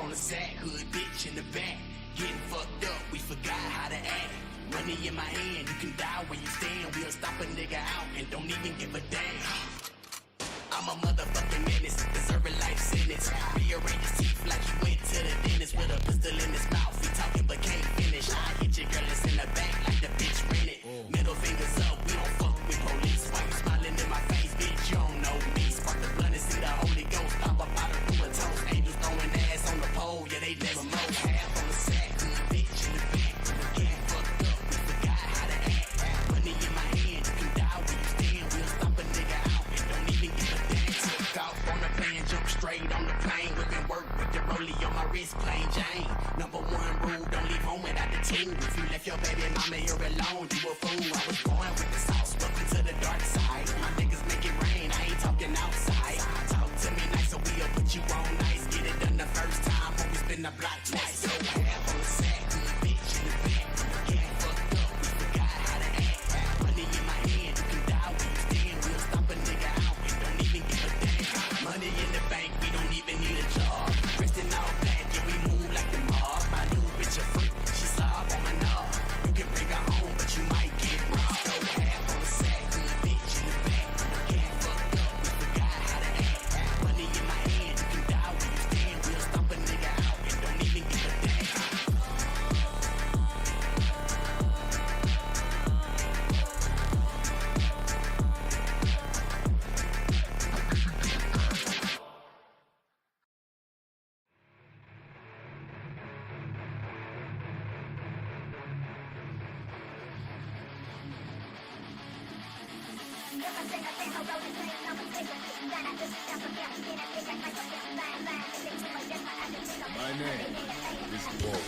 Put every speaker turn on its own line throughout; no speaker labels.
on the sack, hood bitch in the back. Getting fucked up, we forgot how to act. Money in my hand, you can die where you stand. We'll stop a nigga out and don't even give a damn. I'm a motherfucking menace, deserve a life sentence. Rearrange his teeth like he went to the dentist with a pistol in his mouth. He talking but can't finish. I hit your girl, it's in the back like the bitch rented. Middle fingers up, we don't fuck with police. Why you smiling in my face, bitch? You don't know me. Spark the blunt and see the Holy Ghost. Pop up out of through a toast. Angels throwing ass on the pole, yeah they never know. Half on the sack, good bitch in the back. Getting fucked up, we forgot how to act. Money in my hand, you can die where you stand. We'll stop a nigga out and don't even give a damn. Took off on the plane, jump straight on the plane. Whipping work with the rollie on my wrist, plain Jane. Number one rule, don't leave home without the tool. If you left your baby mama here alone, you a fool. I was born with the sauce, welcome to the dark side. My niggas make it rain, I ain't talking outside. Talk to me nice, so we'll put you on nice. Get it done the first time, but we spin the block twice. So half on the sack, good bitch in the back. Getting fucked up, we forgot how to act. Money in my hand, you can die where you stand. We'll stop a nigga out and don't even give a damn. Money in the bank, we don't even need a job. Resting all black, yeah we move like the mob. My new bitch a freak, she slob on my knob. You can bring her home, but you might get robbed. So half on the sack, good bitch in the back. Getting fucked up, we forgot how to act. Money in my hand, you can die where you stand. We'll stop a nigga out and don't even give a damn.
My name is Wolf.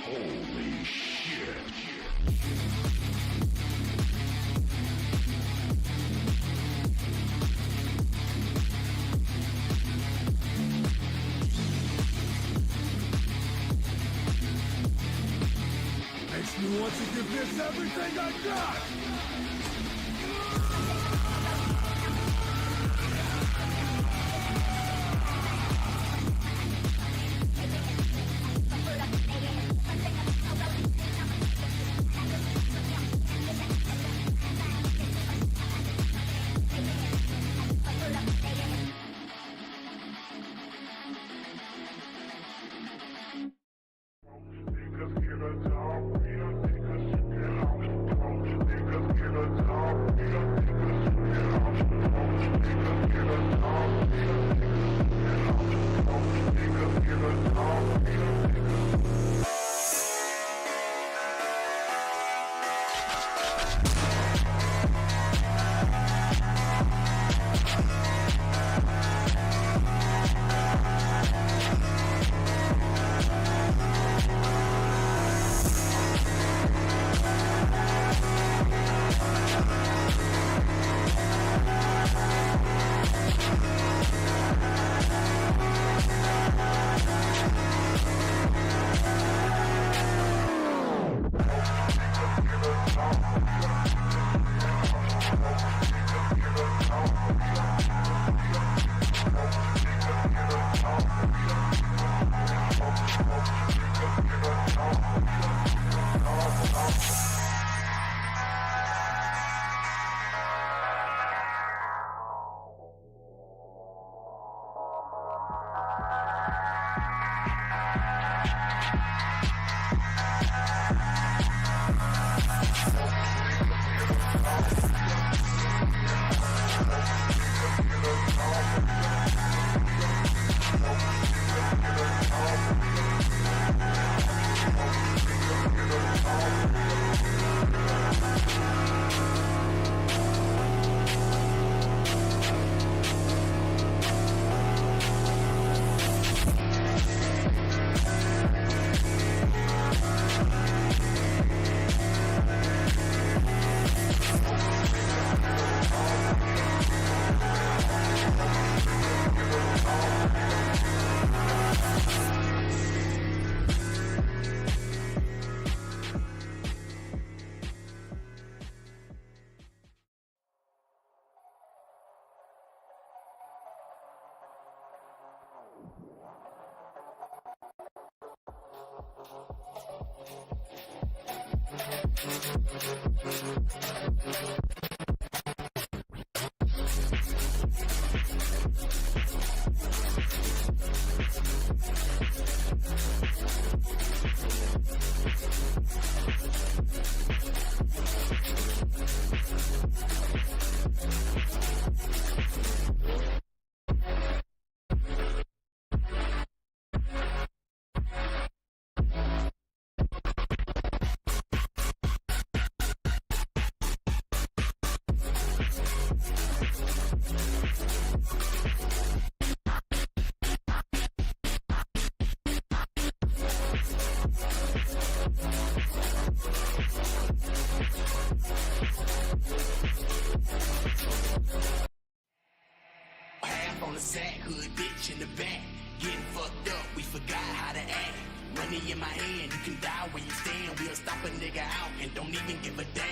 Holy shit.
Makes me want to give this everything I got!
Niggas get a job, real niggas shit get out. Niggas get a
Half on the sack, hood bitch in the back. Getting fucked up, we forgot how to act. Money in my hand, you can die where you stand. We'll stop a nigga out and don't even give a damn.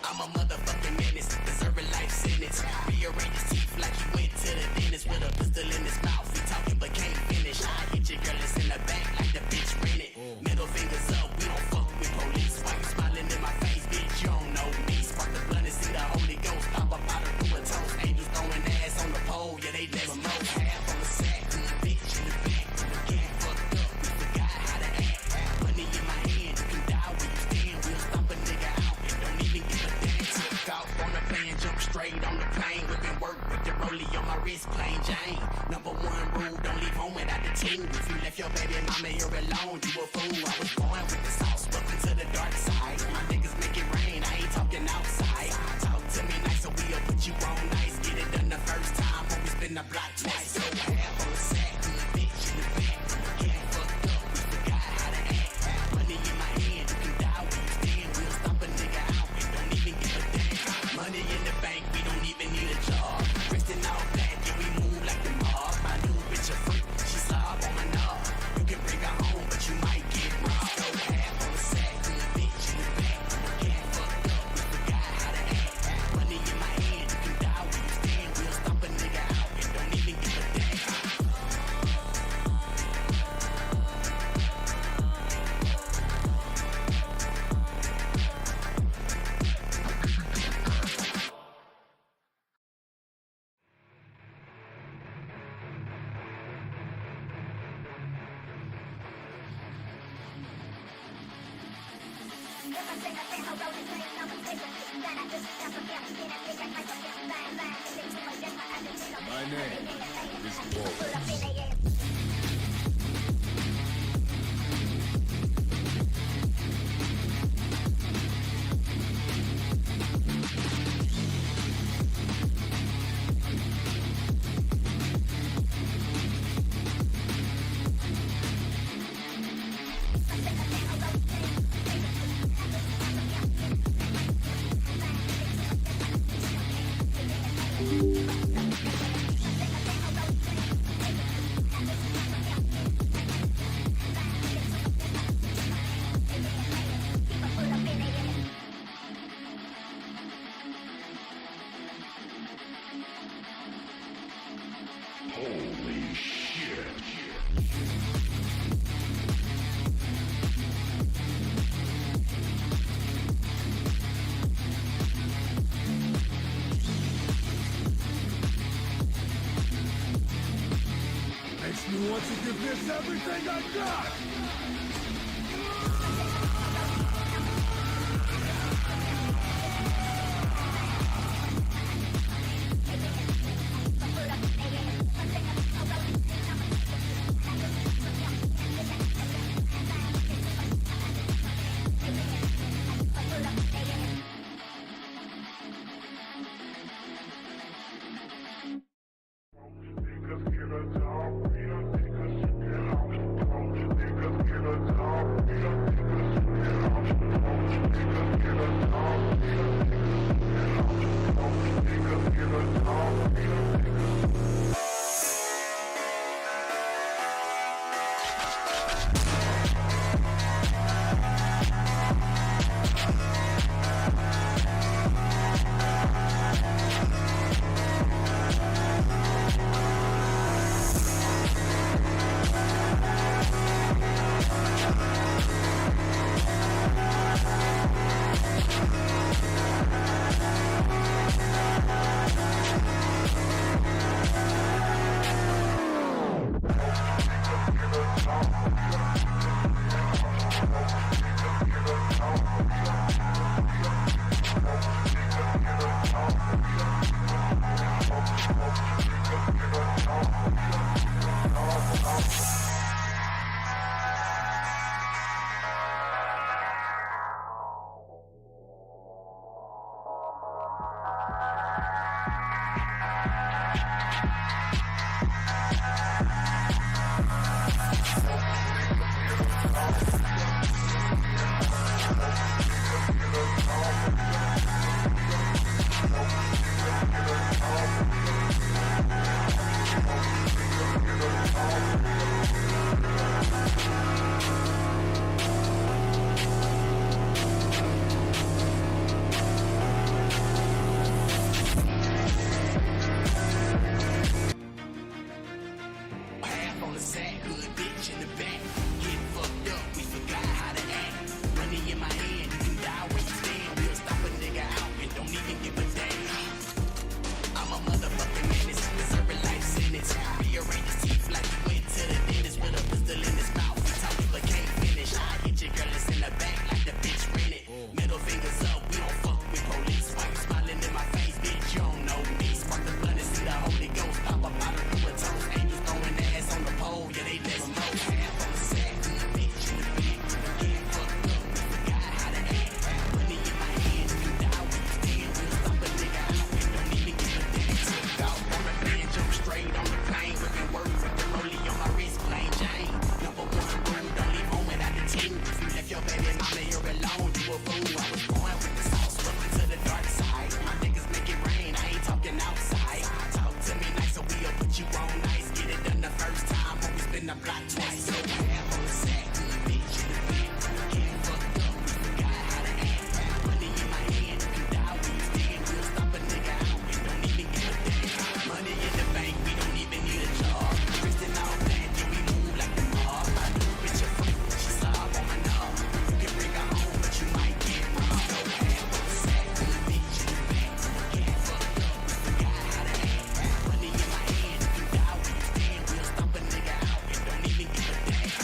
I'm a motherfucking menace, deserve a life sentence. Rearrange his teeth like he went to the dentist with a pistol in his mouth. He talking but can't finish. I hit your girl that's in the back like the bitch rented. Middle fingers up, we don't fuck with police. Why you smiling in my face, bitch? You don't know me. Spark the blunt and see the Holy Ghost pop up out of through a toast. Angels throwing ass on the pole, yeah they never know. Half on the sack, good bitch in the back. Getting fucked up, we forgot how to act. Money in my hand, you can die where you stand. We'll stop a nigga out and don't even give a damn. Took off on the plane, jump straight on the plane. Whipping work with the rollie on my wrist, plain Jane. Number one rule, don't leave home without the team. If you left your baby mama here alone, you a fool. I was born with the sauce, welcome to the dark side. My niggas make it rain, I ain't talking outside. Talk to me nice, so we'll put you on nice. Get it done the first time, when we spin the block twice. So half on the sack, good bitch in the back. Getting fucked up, we forgot how to act. Money in my hand, you can die where you stand. We'll stop a nigga out and don't even give a damn. Money in the bank, we don't even need a job. Dressed in all black, yeah, we move like the mob. My new bitch a freak, she slob on my knob. You can bring her home, but you might get robbed. So half on the sack, good bitch in the back. Getting fucked up, we forgot how to act. Money in my hand, you can die where you stand. We'll stop a nigga out and don't even give a damn.
My name is Walt.
Holy shit.
Makes me want to give this everything I got!
Niggas get a job, real niggas get out. Niggas get a job, real niggas
I block twice. So half on the sack, good bitch in the bed. Getting fucked up, we forgot how to act. Money in my hand, you can die when you stand. We'll stop a nigga out and don't even give a damn. Money in the bank, we don't even need a job. Kristen all black, yeah, we move like the mob. My new bitch a freak, she slob on my knob. You can bring her home, but you might get robbed. So half on the sack, good bitch in the bed. Getting fucked up, we forgot how to act. Money in my hand, you can die when you stand. We'll stop a nigga out and don't even give a damn.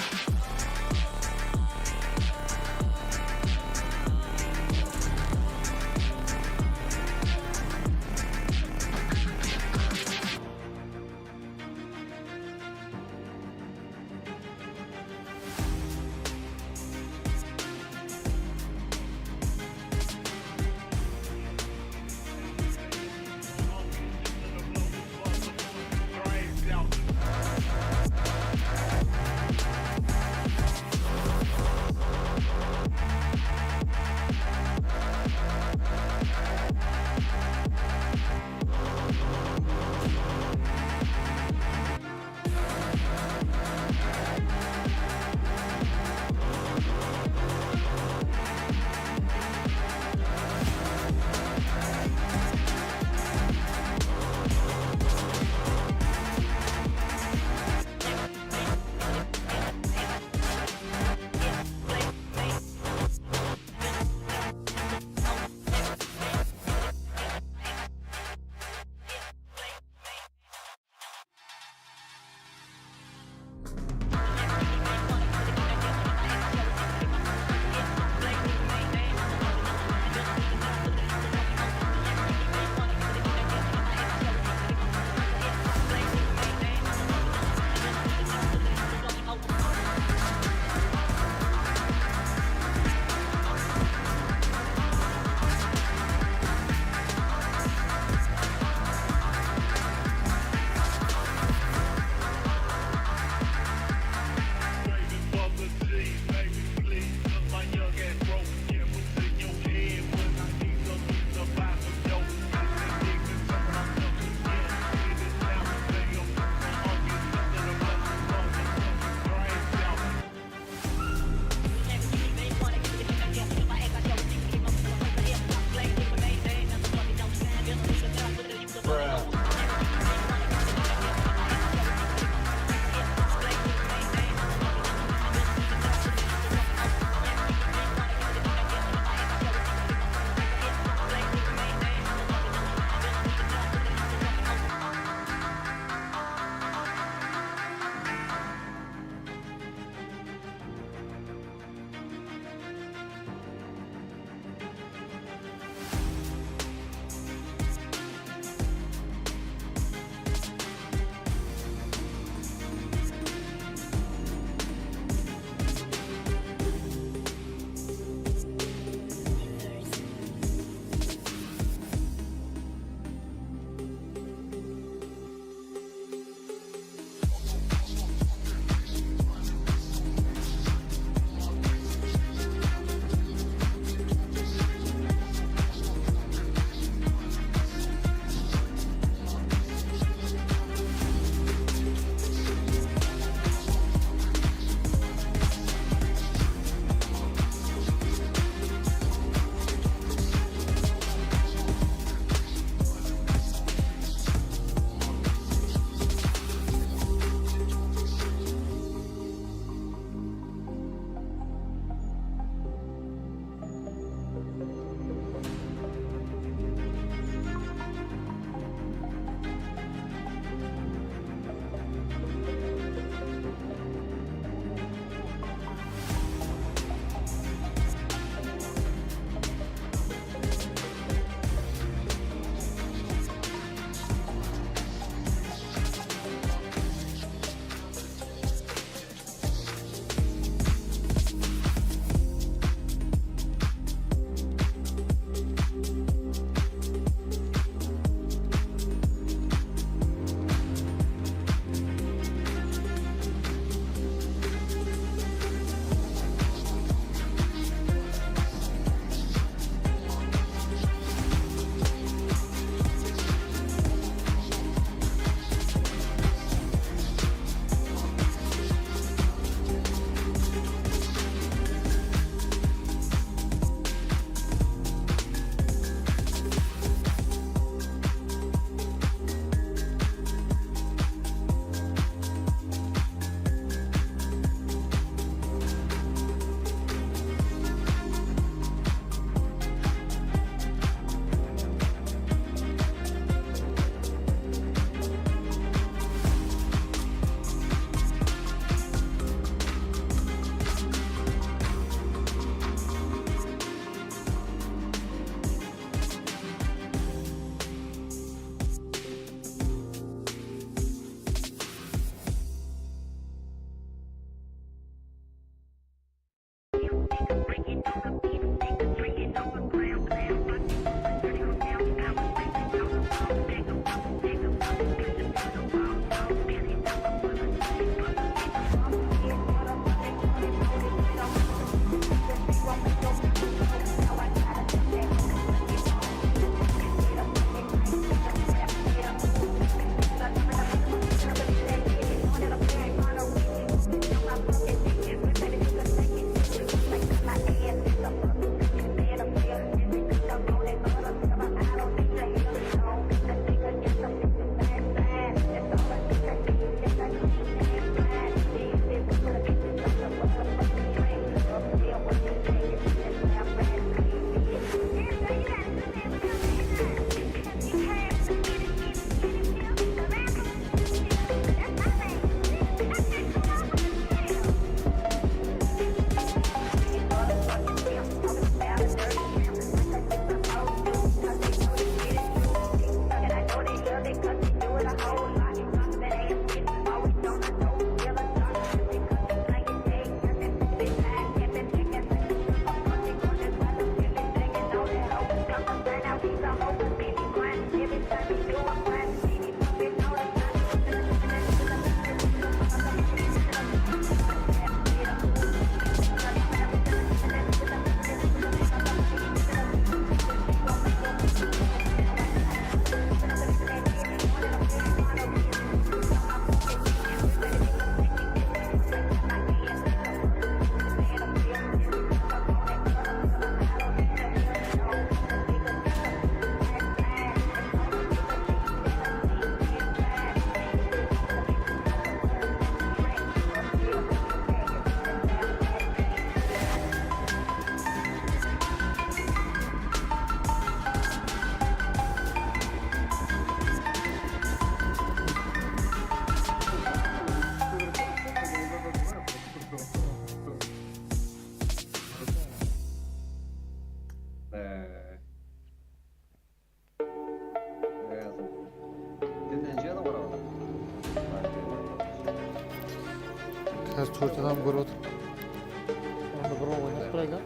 Has Tottenham growth.
Onda bro oynat burayla.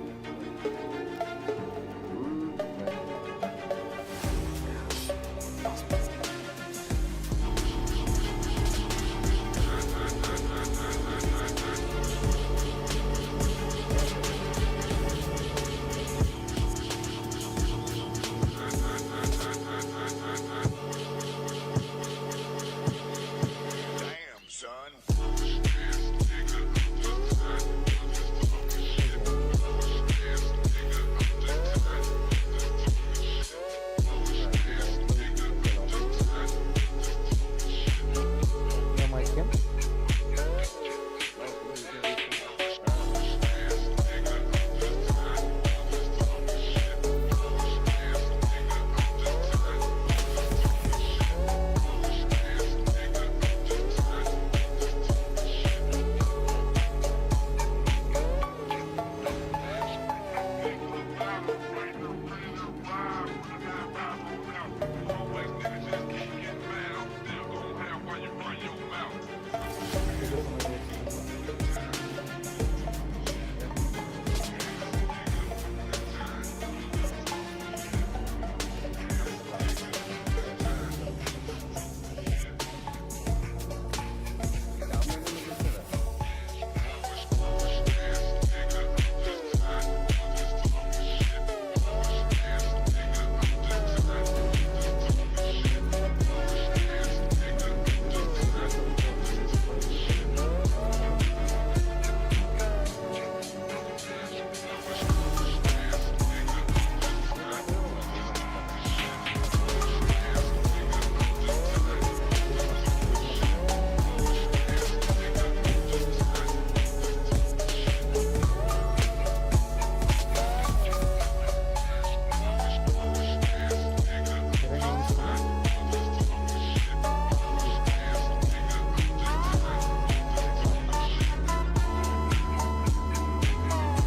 Damn, son.
Yamayken.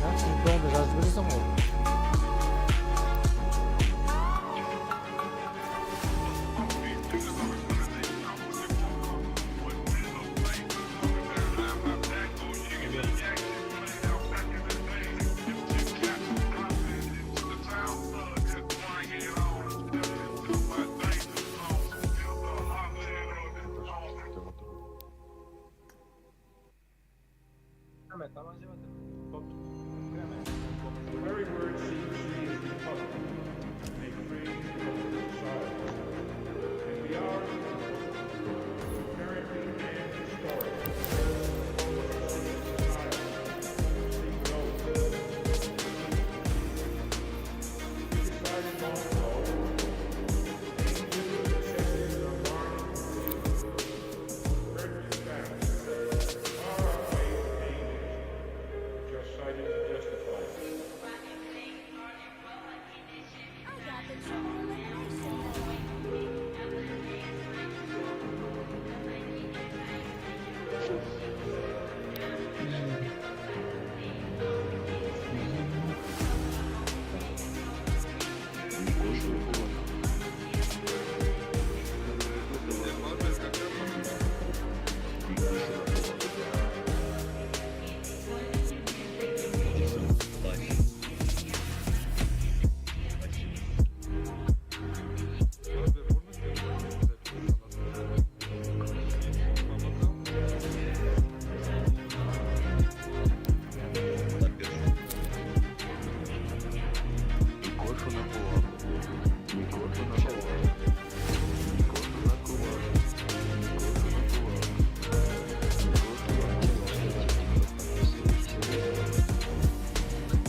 Ya şimdi onda razbırıza mı oldu?
The very word secrecy is repugnant. Make free open silence. And we are apparently and historically seek no. We decided long ago the necessities of learning pertinent facts are our way of being just cited to justify it.
I got the triple elimination.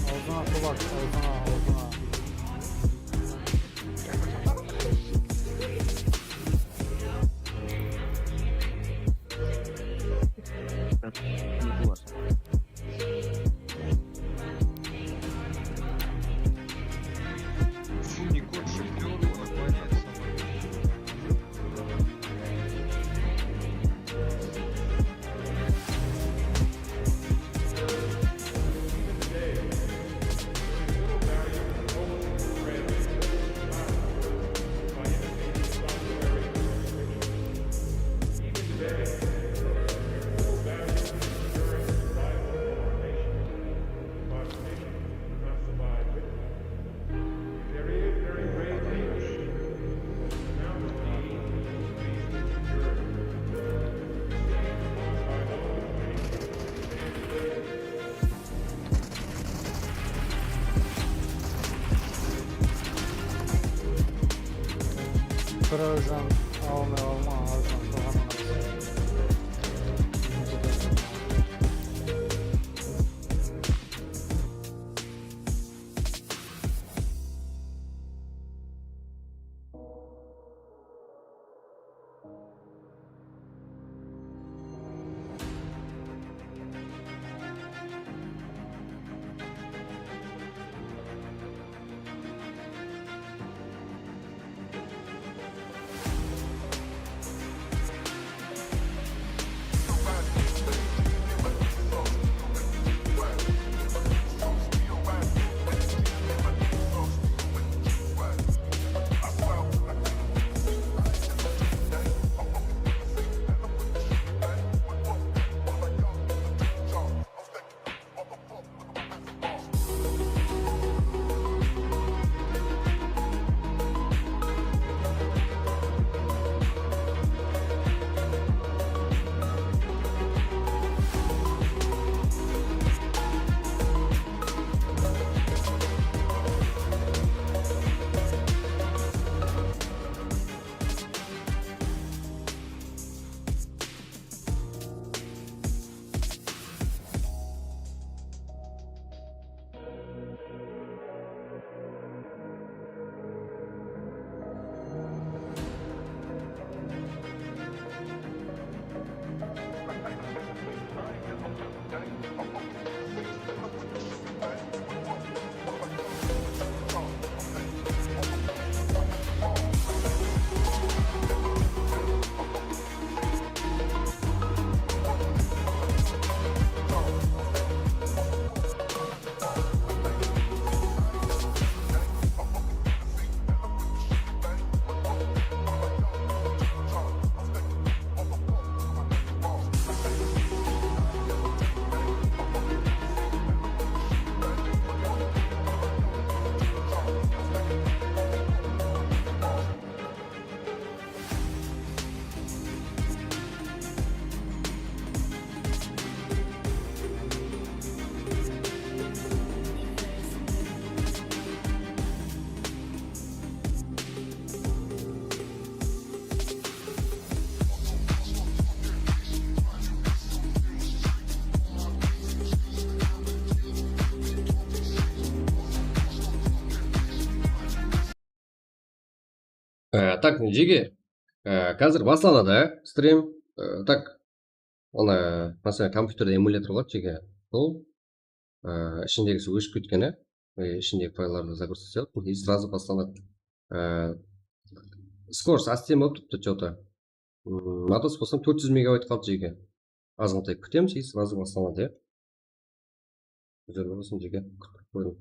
Ağzına kulak, ağzına.
Even today,
birazdan alma ağzına soğanın arası.
Так, Жеге, қазір басталады, стрим. Так, оны, мәселен, компьютерде эмулятор болады, Жеге. Сол ішіндегісі өшіп кеткен, ішіндегі файларды загрузка сделать, и сразу басталады. Скорость астем болып тұпты, что-то. Матос болсам 400 мегабайт қалды, Жеге. Азғантай күтеміз, и сразу басталады, Жүрі болсын, Жеге. Күтіп қойдым.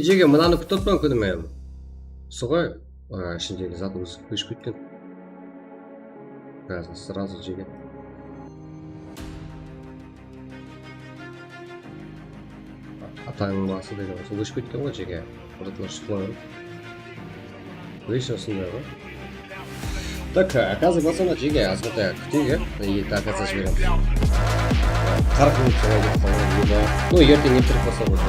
Жеге мынаны күтіп отырмын күні мен. Суға ішіндегі зат өшіп кеткен. Қазір сразу жеге. Атаңның басы деген сол өшіп кеткен ғой жеге. Құратылар шықпаған. Өйші осындай ғой. Так, қазір басына жеге азғыта күтеге. И так аза жіберем. 40 минут солай деп қалған. Ну, ертең ертіріп баса болды.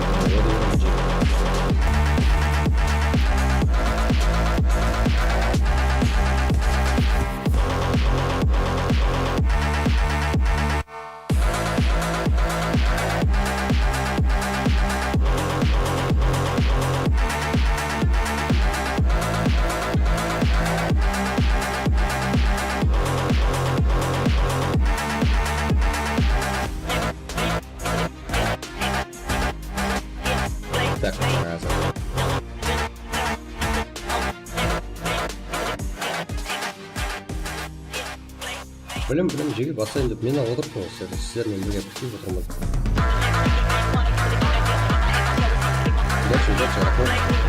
Так, разом. Білім, жеге басайын деп мен отырып осы сіздермен бірге күтіп отырмын. Дальше, рахмет.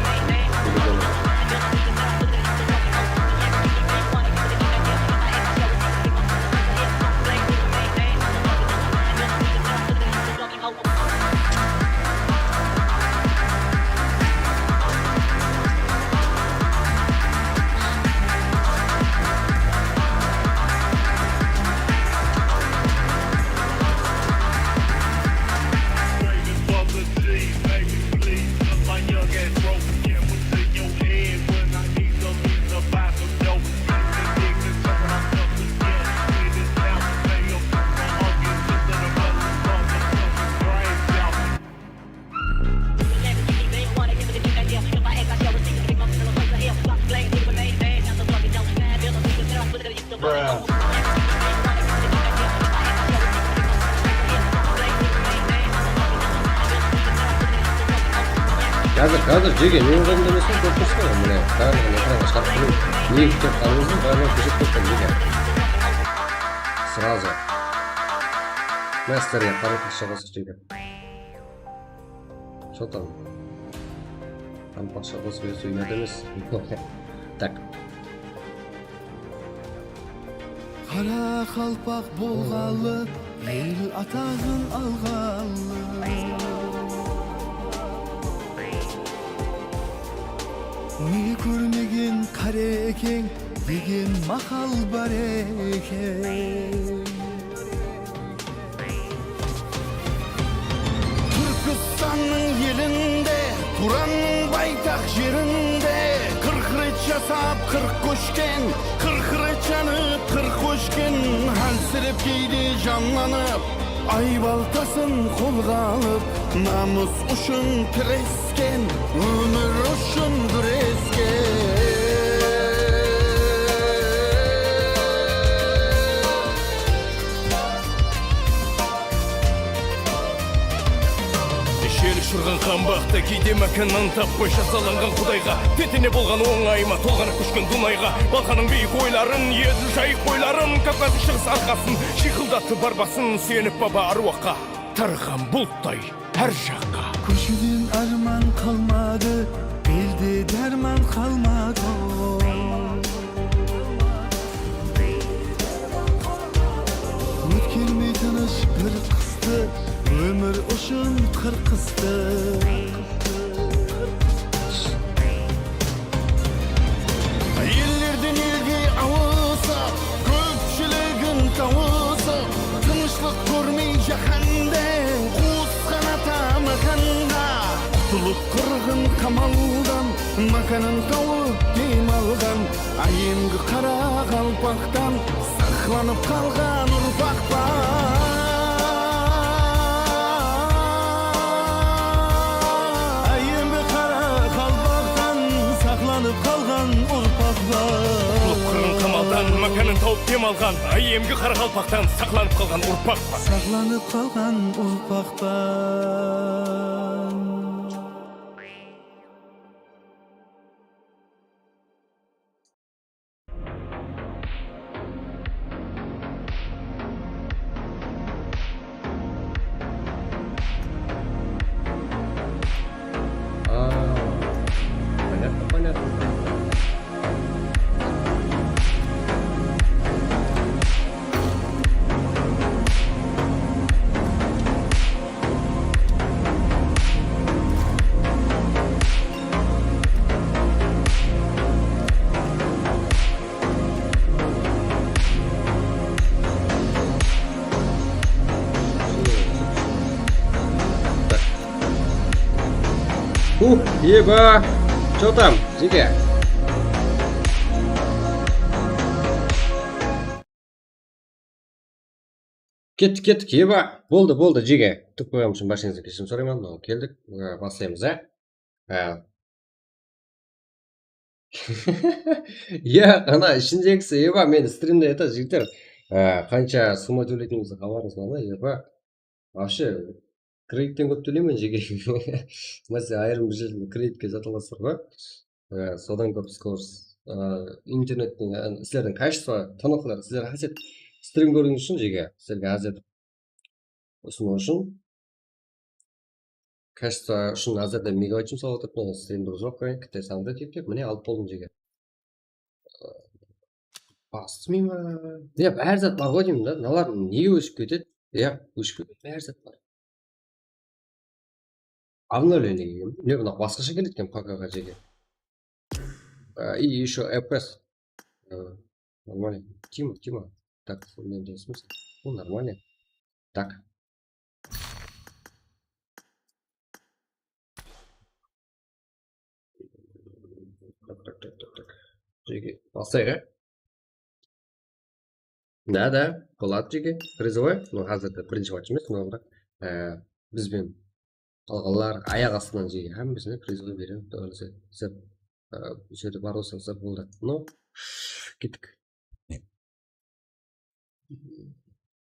Қазір жеге не ұғымды емесін көп тұрсын ғой, міне барлығын экранға шығарып тұру не күтіп қалыңыздың барлығын көшіп көптен жеге сразу мастерге қарайтын шығасы жеге что там пақша қосып өсу ұят емес. Так
Қара қалпақ болғалы, ел атағын алғалы. Не көрмеген қарекең деген мақал бар екен.
жерinde 40 rет жасап 40 көшкен 40 rет жанып 40 өшкен әлсіреп кейде жанланып ай балтасын қолға алып намыс үшін тірескен өмір үшін күрескен жел ұшырған қаңбақты кейде мәкінін таппай жасаланған құдайға тетене болған оңайма толғанып көшкен дунайға балқаның биік ойларын еділ жайық бойларын кавказдың шығыс арқасын шиқылдатты барбасын сүйеніп баба аруаққа тарған бұлттай әр жаққа
Көшеден арман қалмады, белде дәрман қалмады. Өткермей тыныш бір қысты, өмір үшін қырқысты.
Елдерден елге ауысып көпшілігін тауысып тынышлық көрмей жаһанда қуыс қаната маканда құтылып қырғын қамалдан маканын тауып дем алған айенгі қара қалпақтан сақланып қалған ұрпақ бар айенгі қара қалпақтан сақланып қалған ұрпақ бар
қырғын қамалдан маканын тауып дем алған айемгі қара қалпақтан сақланып қалған ұрпақ бар
Сағланып қалған ұрпақ бар.
Понятно. Еба! Что там, Жиге? Кеттік, еба! Болды, Жиге. Түк қойғам үшін баршаңыздан кешірім сұраймын. Келдік, бастаймыз, ана ішіндегісі, еба, мені стримде айтады, жігіттер. Қанша сумма төлейтінімізді хабарыңыз бар ма, еба? Вообще, кредиттен көп төлеймін жеге. Мәселе айырым бір жерде кредитке сатып аласыздар ғой. Содан көп скорс. Интернеттің сіздердің качество тонықлар сіздер қасет стрим көріңіз үшін жеге. Сіздерге аз етіп ұсыну үшін. Качество үшін аз етіп мегабайт жұмсап отырып, стримді ұзақ қойын, кітте саңды теп, міне алып болдым жеге. Бастымейма. Әр зат бар ғой деймін да. Налар неге өшіп кетеді? Өшіп кетеді, әр зат бар. Обновление. Мне на басқаша келеді екен ПК-ға жеге. И еще FPS. Нормально. Тима. Так, у меня здесь смысл. Ну, нормально. Так. Так. Жеге, басайық, Да, болады жеге. Призовой. Ну, қазірді бірінші матч емес, но бірақ бізбен қалғанлар аяқ астынан жеге hammasini призовой беремін. Сіз жерде бар болсаңыздар болды. Ну, кеттік.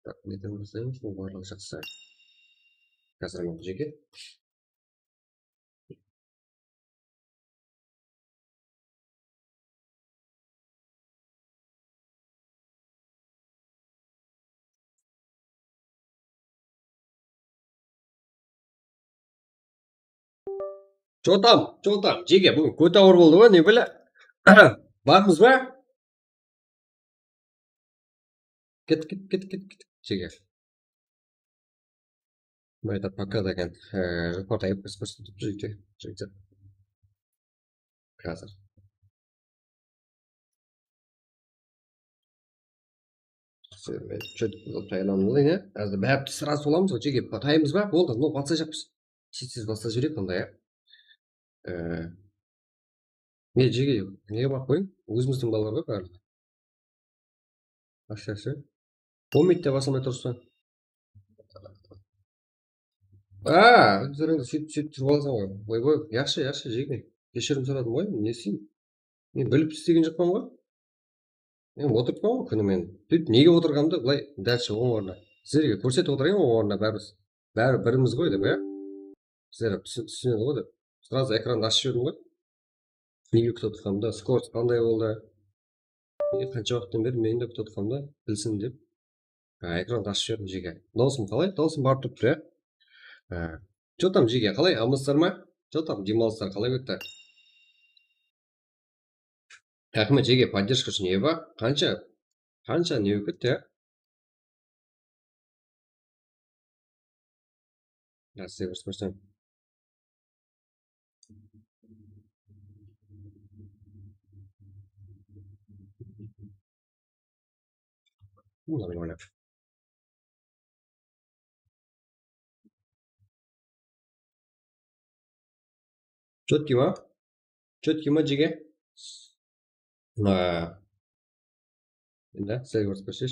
Так, неден бастаймыз, бұл барлығы жақсы. Қазір мен жеге. Что там? Жеге, бүгін көте ауыр болды ғой, не біле? Бармыз ба? Кет. Жеге. Это пока деген репорт айып көрсетіп жігіттер. Қазір. Что-то тайланды, не? Әзді бәпті сразу оламыз ғой, жеге, тайымыз ба? Болды, ну, батса жақпыз. Сіз батса жүрек, онда, Не жеге неге барып қойың? Өзіміздің балалар ғой барлығы. Акция. Болмайды деп басылмай тұрсың. Өздеріңді сөйтіп жүріп аласың ғой. Ойбой, yaxshi жеге. Кешірім сұрадым ғой, не істеймін? Мен біліп істеген жоқпын ғой. Мен отырыппын ғой күнімен. Сөйтіп неге отырғанымды былай дальше оң орнына. Сіздерге көрсетіп отырайын оң орнына бәрі біріміз ғой деп, иә? Сіздер түсінеді ғой деп. Сразу экранды ашып жібердім ғой. Неге күтіп отырғанымда, скорость қандай болды? Қанша уақыттан бері мен де күтіп отырғанымда білсін деп. Экранды ашып жібердім жеге. Даусым қалай? Даусым барып тұрып тұр, иә? Че там жеге, қалай? Амансыздар ма? Че там демалыстар қалай өтті? Рахмет жеге, поддержка үшін еба. Қанша не өкетті, иә? Сіздер көрсем. Нормально. Четкий ма жеге? Да, сіздер көрсем.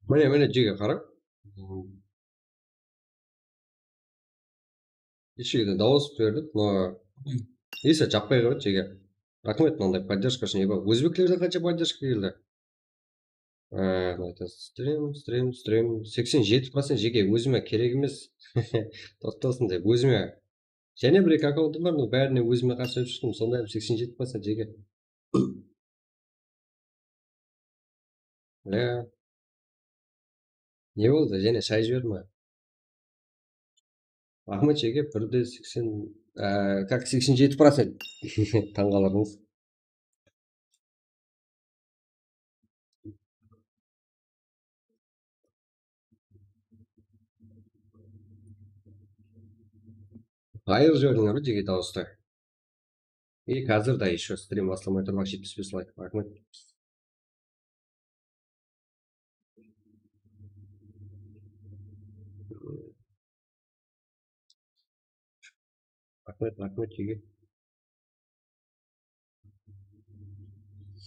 Міне жеге қарап. Ешеге дауыс бердік, но есі жаппай қойды жеге. Рахмет мынандай поддержка үшін еба. Өзбектерде қанша поддержка келді? Стрим 87% жеге өзіме керек емес. Тоқталсын деп өзіме және бір екі аккаунтым бар, но бәріне өзіме қарсы өтіп шықтым. Сонда 87% жеге. Не болды? Және шай жіберді ма? Ахмет жеге 1,80, как 87%. Таңғалырыңыз. Айыр жібердіңдер жеге дауысты. Қазір да еще стрим басталмай тұрмақ 75 лайк. Рахмет. Рахмет жеге.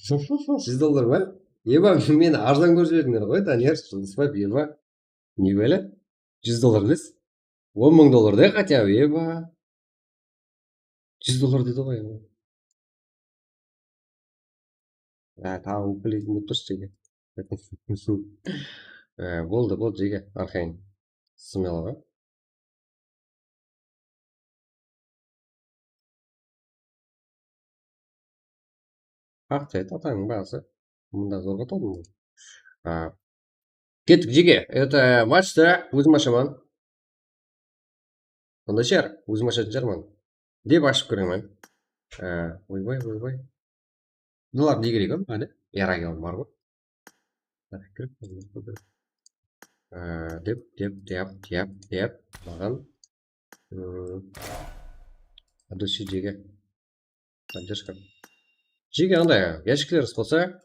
$100 ма? Еба, мені арзан көріп жібердіңдер ғой, Данияр, жылдыспай еба. Не бәлі? $100 емес? $10,000 да хотя бы, еба. $100 деді ғой. Тағы білетін деп тұршы жеге. Болды жеге, арқайын. Смело ғой. Жайт атаңның бағасы. Мұнда зорға толдым. Кеттік жеге. Это матчта өзім ашаман. Онда шер, өзім ашатын жарман. Деп ашып көремін. Ойбай. Бұлар не керек он? Әлі? Ярагел бар ғой. Деп. Маған. Адушы жеге. Поддержка. Жеге андай, яшіктер болса.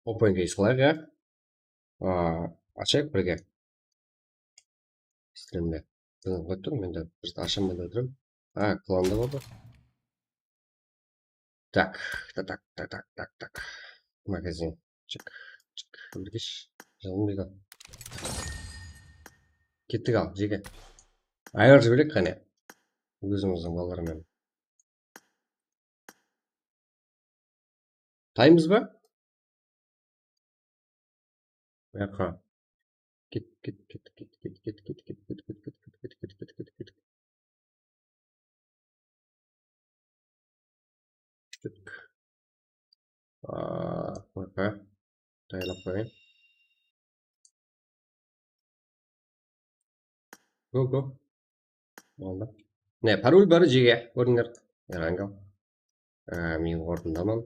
Open case қылайық, ашайық бірге. Стримде. Қойып тұрмын, мен де ашамын да отырмын. Кланда болды. Так. Магазин. Чек. Біргеш. Жалынбейді. Кеттік ал, жеге. Айыр жіберек қане. Өзіміздің балалармен. Таймыз ба? Яқа. Кет. Дайындап қойайын. Го. Болды. Не, пароль бары жеге. Көріңдер. Ярангал. Мен орындамам.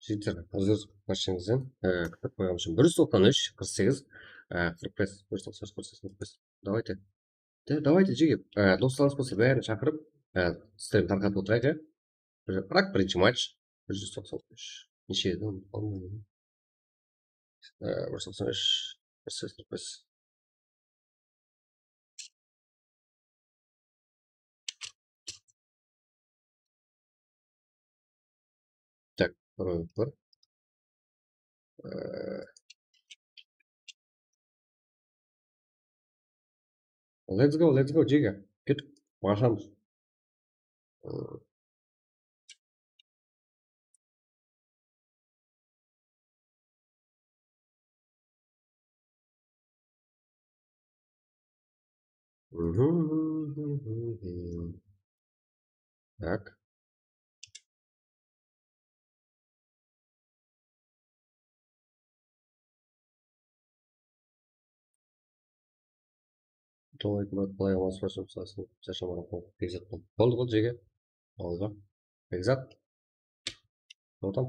Жігіттер, өзір машиныңызден күтіп қойған үшін 193 48 45 193 48 45. Давайте. Давайте жеке достарыңыз болса бәрін шақырып стрим тарқатып отырайық, иә. Бірақ бірінші матч 193 неше еді оны 193 145. Так, второй бар. Let's go, жеке. Кеттік, başlamыз. Так. Толайып қалай алмас басым салсын. Шашамаған қол. Бекзат болды. Болды жеке. Алға. Бекзат. Отам.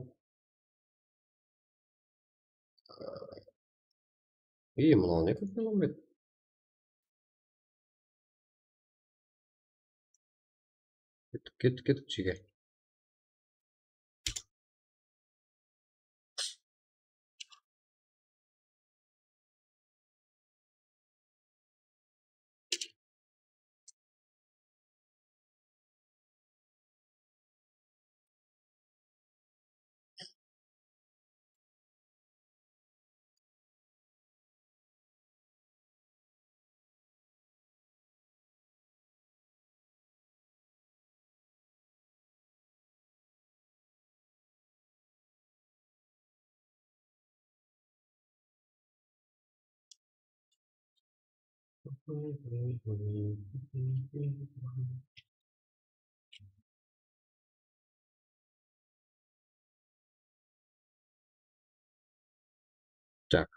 Мынау не көп болмайды. Кеттік жеке. Так.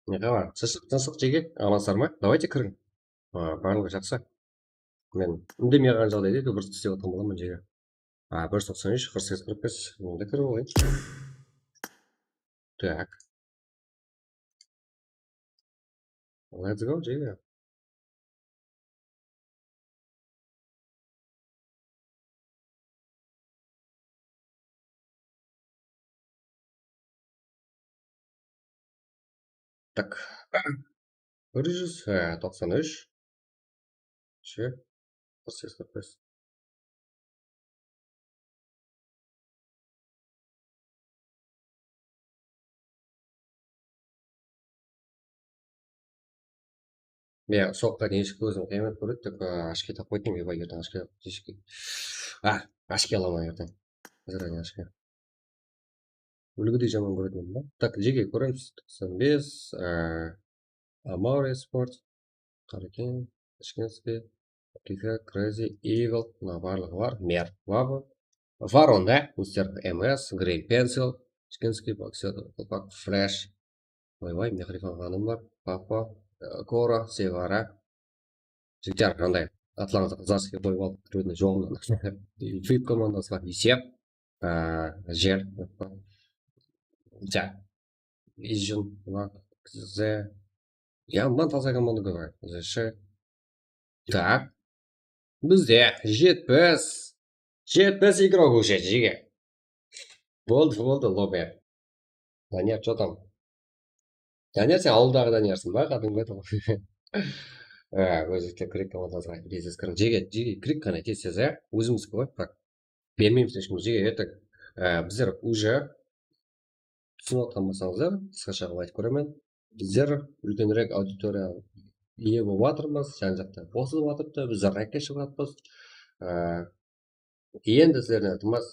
Не қабар? Тыныштық жеке. Амансыздар ма? Давайте кірің. Барлығы жақсы. Мен үндемей қалған жағдайда дыбыс істеп отырған боламын жеке. 193 4845. Енді кіріп алайын. Так. Let's go, жеке. Так. 193. Ше. 4845. Мен соққа нешік өзім қиямет көреді деп ашке тап қойдым, ебай ертең ашке кешке. Ашке аламын ертең. Заранее ашке. Үлгідей жаман көретін ба? Так, жеке көреміз. 95. Амауре спорт. Қарекен. Ташкентский. Кика, Crazy, Evil. Мына барлығы бар. Мер. Ваба. Варон, да? Мистер МС. Грей Пенсил. Ташкентский. Боксер. Колпак. Фреш. Ойбай, Мехрифан ханым бар. Папа. Кора. Севара. Жігіттер қандай? Атланта Казахский қойып алып кірудің жолынан. Фит командасы бар. Есеп. Жер. Ja. Vision. Зе. Я мынаны таза команда көріп. Зе. Так. Бізде 70 игрок уже жеке. Болды, лобби. Данияр, что там? Данияр, сен ауылдағы Даниярсың ба? Кәдімгі еді. Өзекте крик командасына кездесіп кірің. Жеке крик қана тез, өзіміз ғой. Так. Бермейміз ешкім. Жеке ертік. Біздер уже түсініп отқан болсаңыздар, қысқаша қылып айтып көремін. Біздер үлкенірек аудитория ие болып жатырмыз, жан жақта қосылып жатырды, біздер рәкке шығып жатырмыз. Енді сіздерден айтылмас,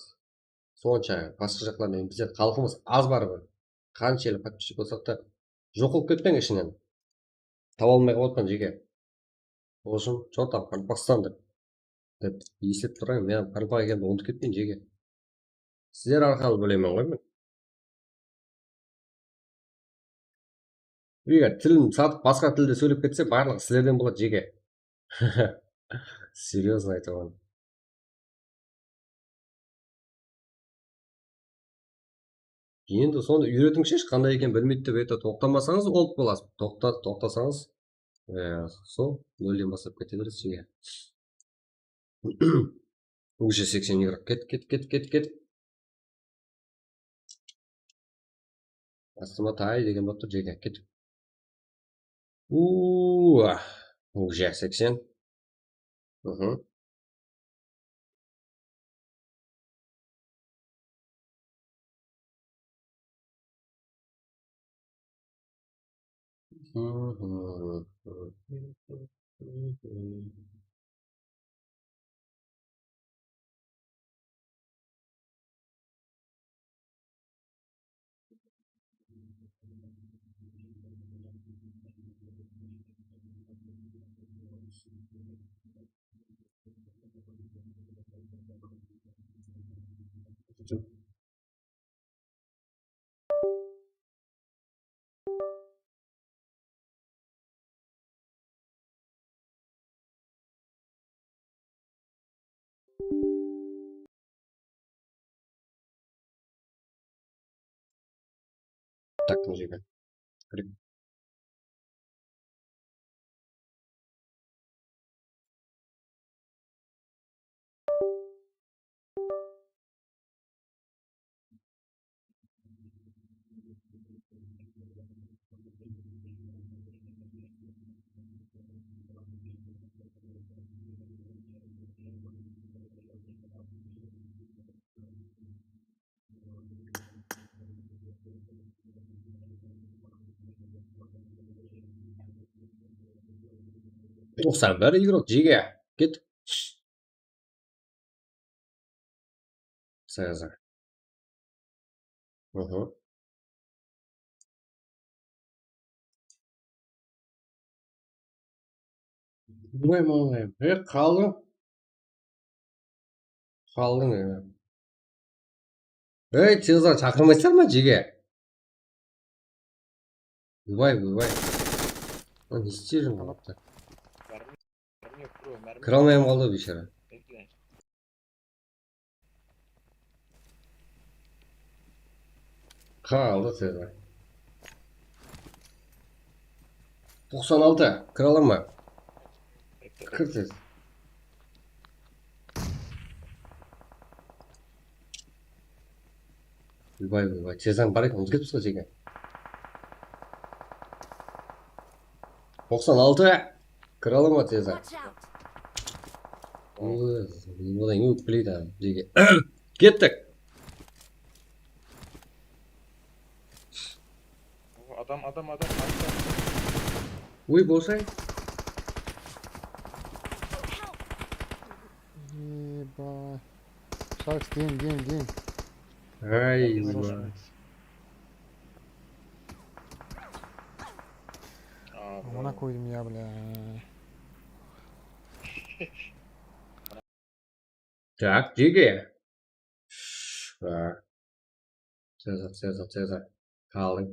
сонша басқа жақтардан біздер халқымыз аз барып, қанша елі подписчик болсақ та жоқ болып кетпең ішінен. Таба алмай қалып отқан жеке. Ол үшін что там Қарпақстан деп естіліп тұрайын, мен Қарпақ екенімді ұмытып кетпейін жеке. Сіздер арқылы білемін ғой мен. Егер тілін сатып басқа тілде сөйлеп кетсе, барлығы сіздерден болады жеке. Серьезно айтамын. Енді соны үйретіңізші, қандай екен білмейді деп это тоқтамасаңыз олып боласыз. Тоқтасаңыз, сол нөлден бастап кете бересіз жеке. Уже 80 игрок. Кет. Астыма тай деген болып тұр жеке. Кет. Уже 80. Так, жеке. Тоқсан бір игрок жеке. Кет. Цезарь. Ой, қалдың. Ей, Цезарь шақырмайсыздар ма жеке? Бывай. Не істеп жүрмін қалапты. Кіре алмайым қалды бейшара. Қалды Цезарь. 96. Кіре алам ба? Кір тез. Бывай. Цезарь бар екен, ұмытып кетіпсіз ғой жеке. 96. Кіре алам ба Цезарь?
Watch out!
Одан не өкпілейді жеке. Кеттік.
Адам.
Ой, болсай.
Ебать. Шаркс, день.
Ай,
Мына қойдым я, бля.
Так, жеке. Цезарь. Қалдың.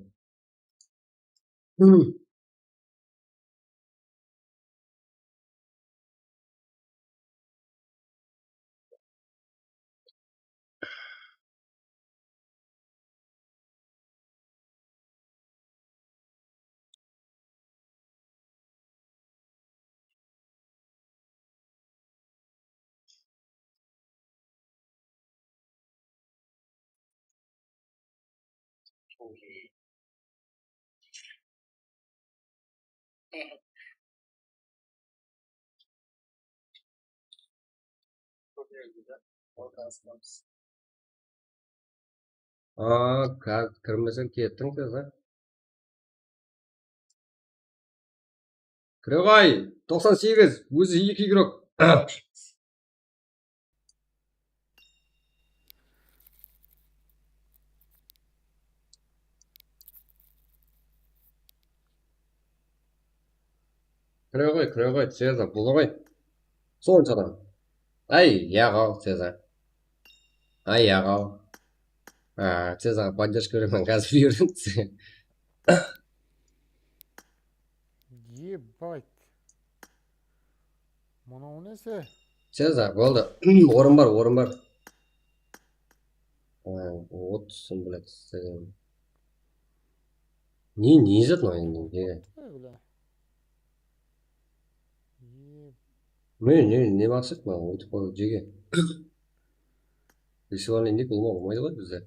Кірмесең кеттің Цезарь. Кіре ғой, 98, өзі 2 игрок. Кіре ғой, Цезарь, бұл ғой. Соншадан. Ай, яғал, Цезарь. Ай, яғал. Цезаға поддержка беремін, қазір бұйырдым.
Ебать. Мынау несі?
Цеза, болды. Орын бар, орын бар. Отсын, блядь, не жазады мына енді?
Бля. Еб.
Не мақсат маған өтіп қойып жеге. Рисуальный ник болмайды ғой бізде.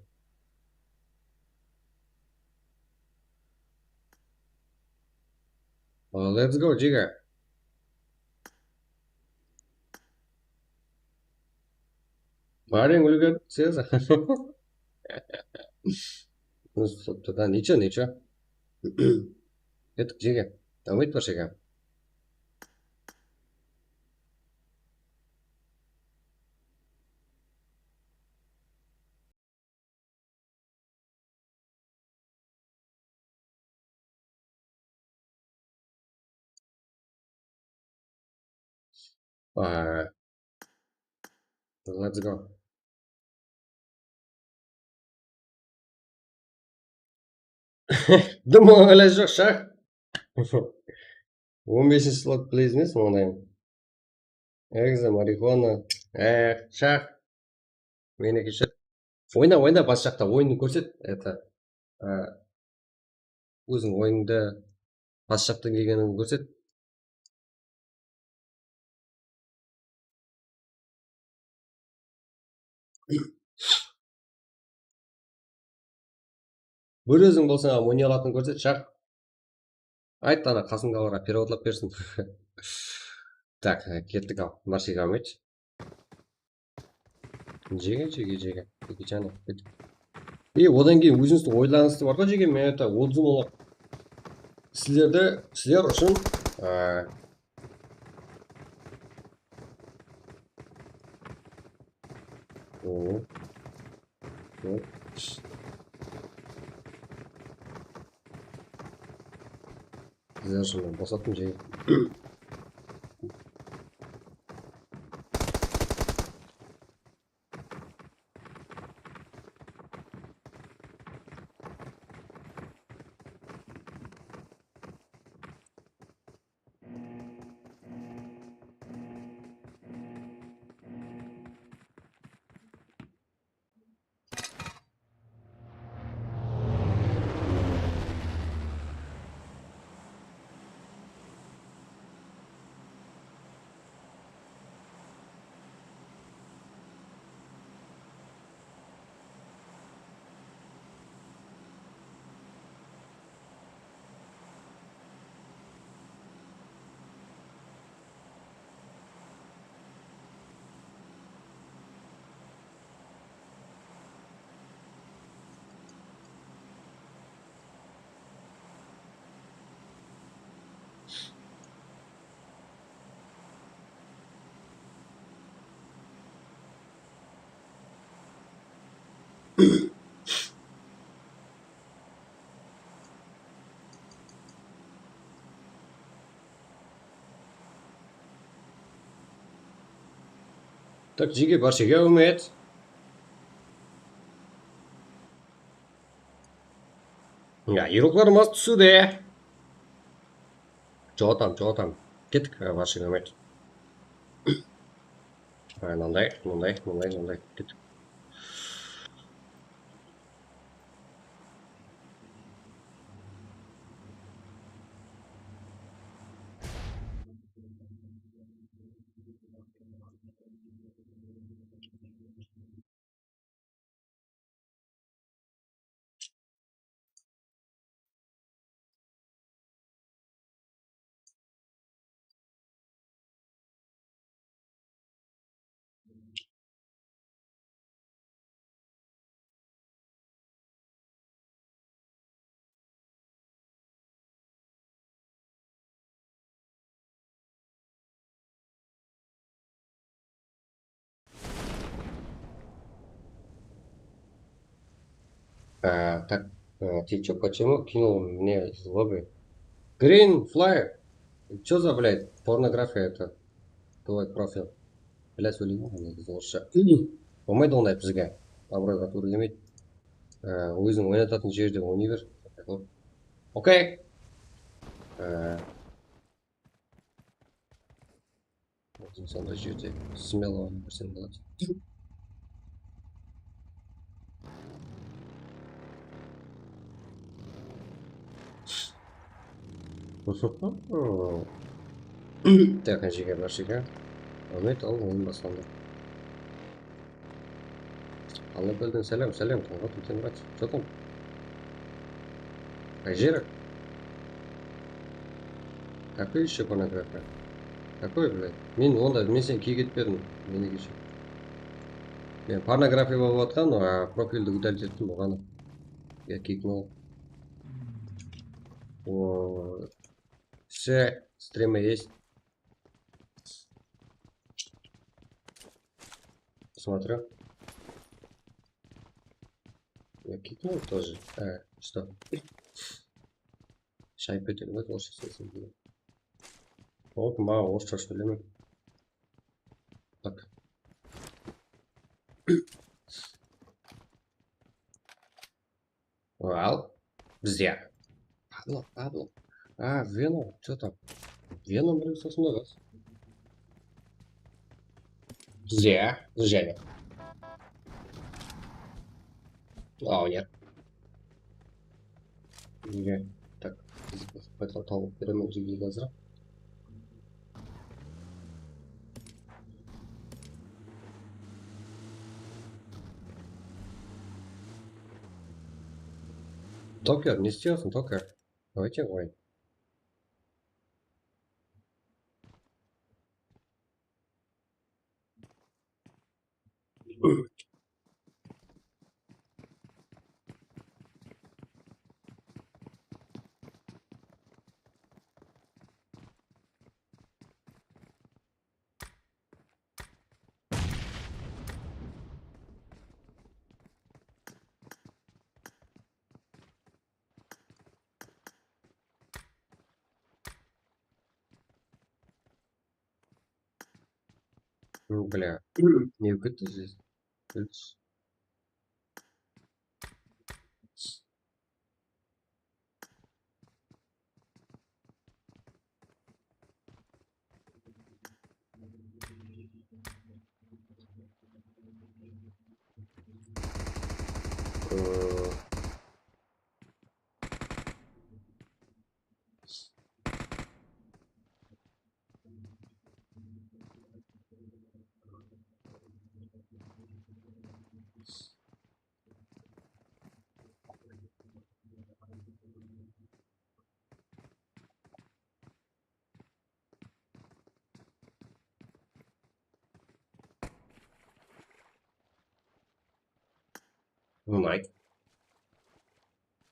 Let's go, жеге. Барин үлгер, Цеза. Ну, да, ничего. Это жеге. Дамайт бар жеге. Let's go. Думала жоқ, шах. 15 слот плейзнес оңдайым. Экза, марихуана. Шах. Менеке шах. Ойна, бас жақта ойынды көрсет. Это өзің ойыңды бас жақтан келгенін көрсет. Бір өзің болсаң ойнай алатынын көрсет, шақ. Айт ана қасыңдағыларға переводлап берсін. Так, кеттік ал. Марсиға алмайшы. Жеге. Жаны. Одан кейін өзіңіздің ойларыңызды бар ғой жеге, мен это отзым олап. Сіздер үшін Сіздер үшін босаттым жеге. Так, жеге бар жеге үмет. Ирокларымыз түсуде. Жоғатам. Кеттік, бар жеге үмет. Мындай. Кеттік. Так, ты чё, почему кинул мне из лобби? Green Flyer. Чё за, блядь, порнография это? Твой профиль. Блядь, сөйлеймін, лучше. Болмайды ондай бізге. Абыройға тура келмейді. өзің ойнататын жерде ойнай бер. Окей. Сондай жерде смело ойнай берсең болады. Так, қай жерге баршы екен? Ahmet al oyun basandı. Allah bölden selam selam. Tanrı sen kaç. Çatam. Ajira. Какой еще порнография? Какой, блядь? Мен сен киіп кетпедім. Мені кеше. Мен порнография болып жатқан, профильді удалить еттім бұғаны. Я кикнул. Все, стримы есть. Смотрю. Я кикнул тоже. Что? Шай петель вызвал, сейчас я буду. Вот, мало, острый, что ли? Так. Вау. Бзя. Падла. Веном, что там? Веном, блин, сосной раз. Бзя. Женя. Нет. Так. Потом перемог жили глаза. Токер, не сделал, Токер. Давайте вой. Бля. Не выгодно здесь. Майк.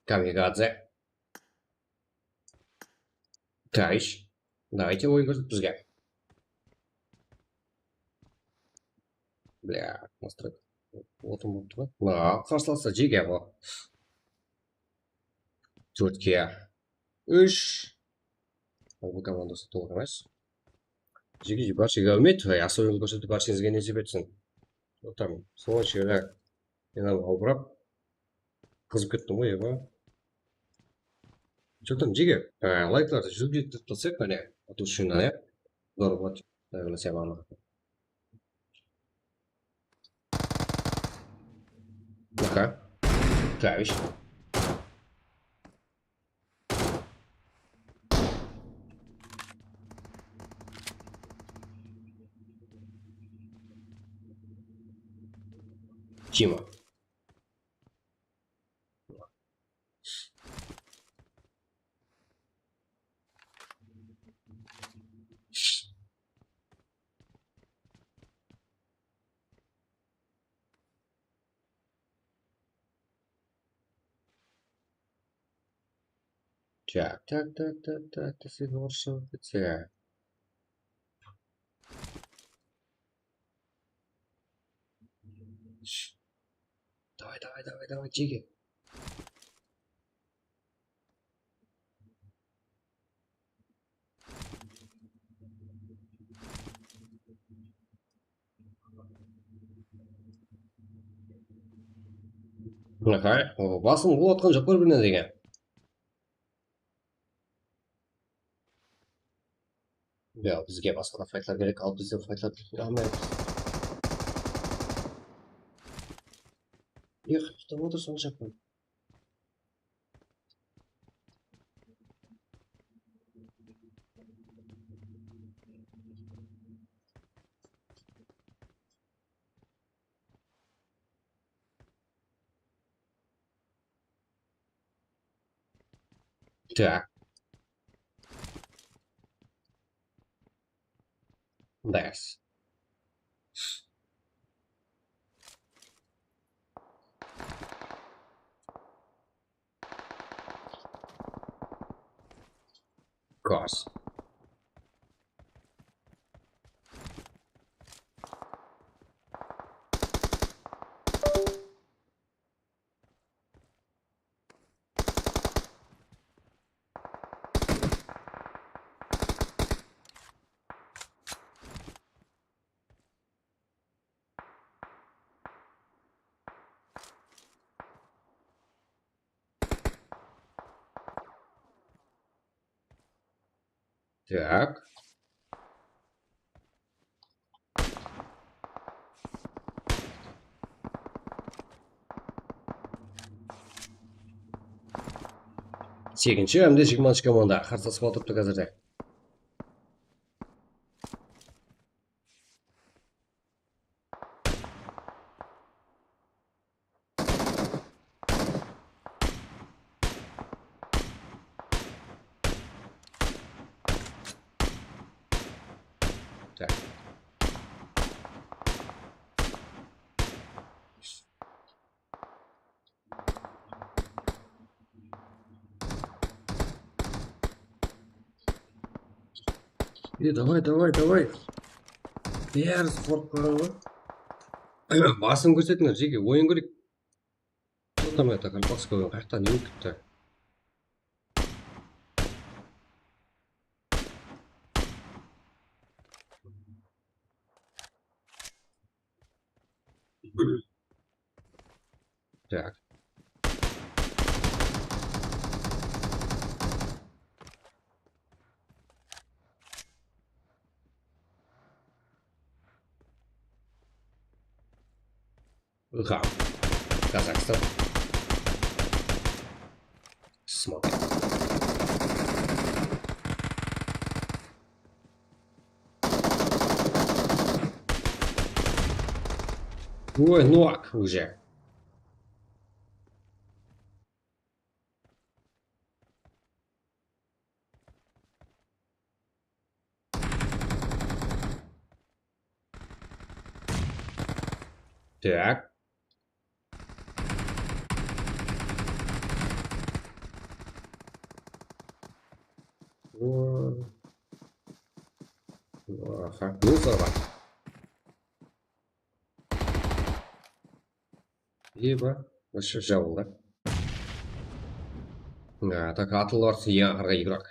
Камикадзе. Товарищ. Давайте его играть друзья. Бля, настройка. Вот он. Қарсыласа жеге бұл. Төртке. Үш. Бұл командасы толық емес. Жеге баршаға үмет. Особенно көрсетіп баршаңызға несіп етсін. Там, сол шеге. Мен албырап. Қызып кеттім ғой, еба. Что там, жеге? Лайкларды жүріп жетіп тұрсақ, әне. От үшін, әне. Дұры болады. Дайғылы сәбағына. Ну-ка. Товарищ. Тима. Так, ты совершил ПЦ. Давай, Тиги. Басым болып отқан жоқ бір-біріне деген. Бізге басқа да файтлар керек, ал бізде файтлар бере алмаймыз. Не қылып отыр сонша көп? Так. Дайс. Класс. Так. Сегізінші әмде 20-ші команда қарсыласып отырыпты қазірде. Так. Давай. Бәрі спорт қойған ғой. Басын көрсетіңдер, жеке ойын көрейік. Там это Колпакского қаяқта не өткіпті. Так. Гам. Казахстан. Смотрим. Ой, ног уже. Так. Ага, ну взорвал. Либо вообще жабыл, да? Да, так Атлорд яғырға игрок.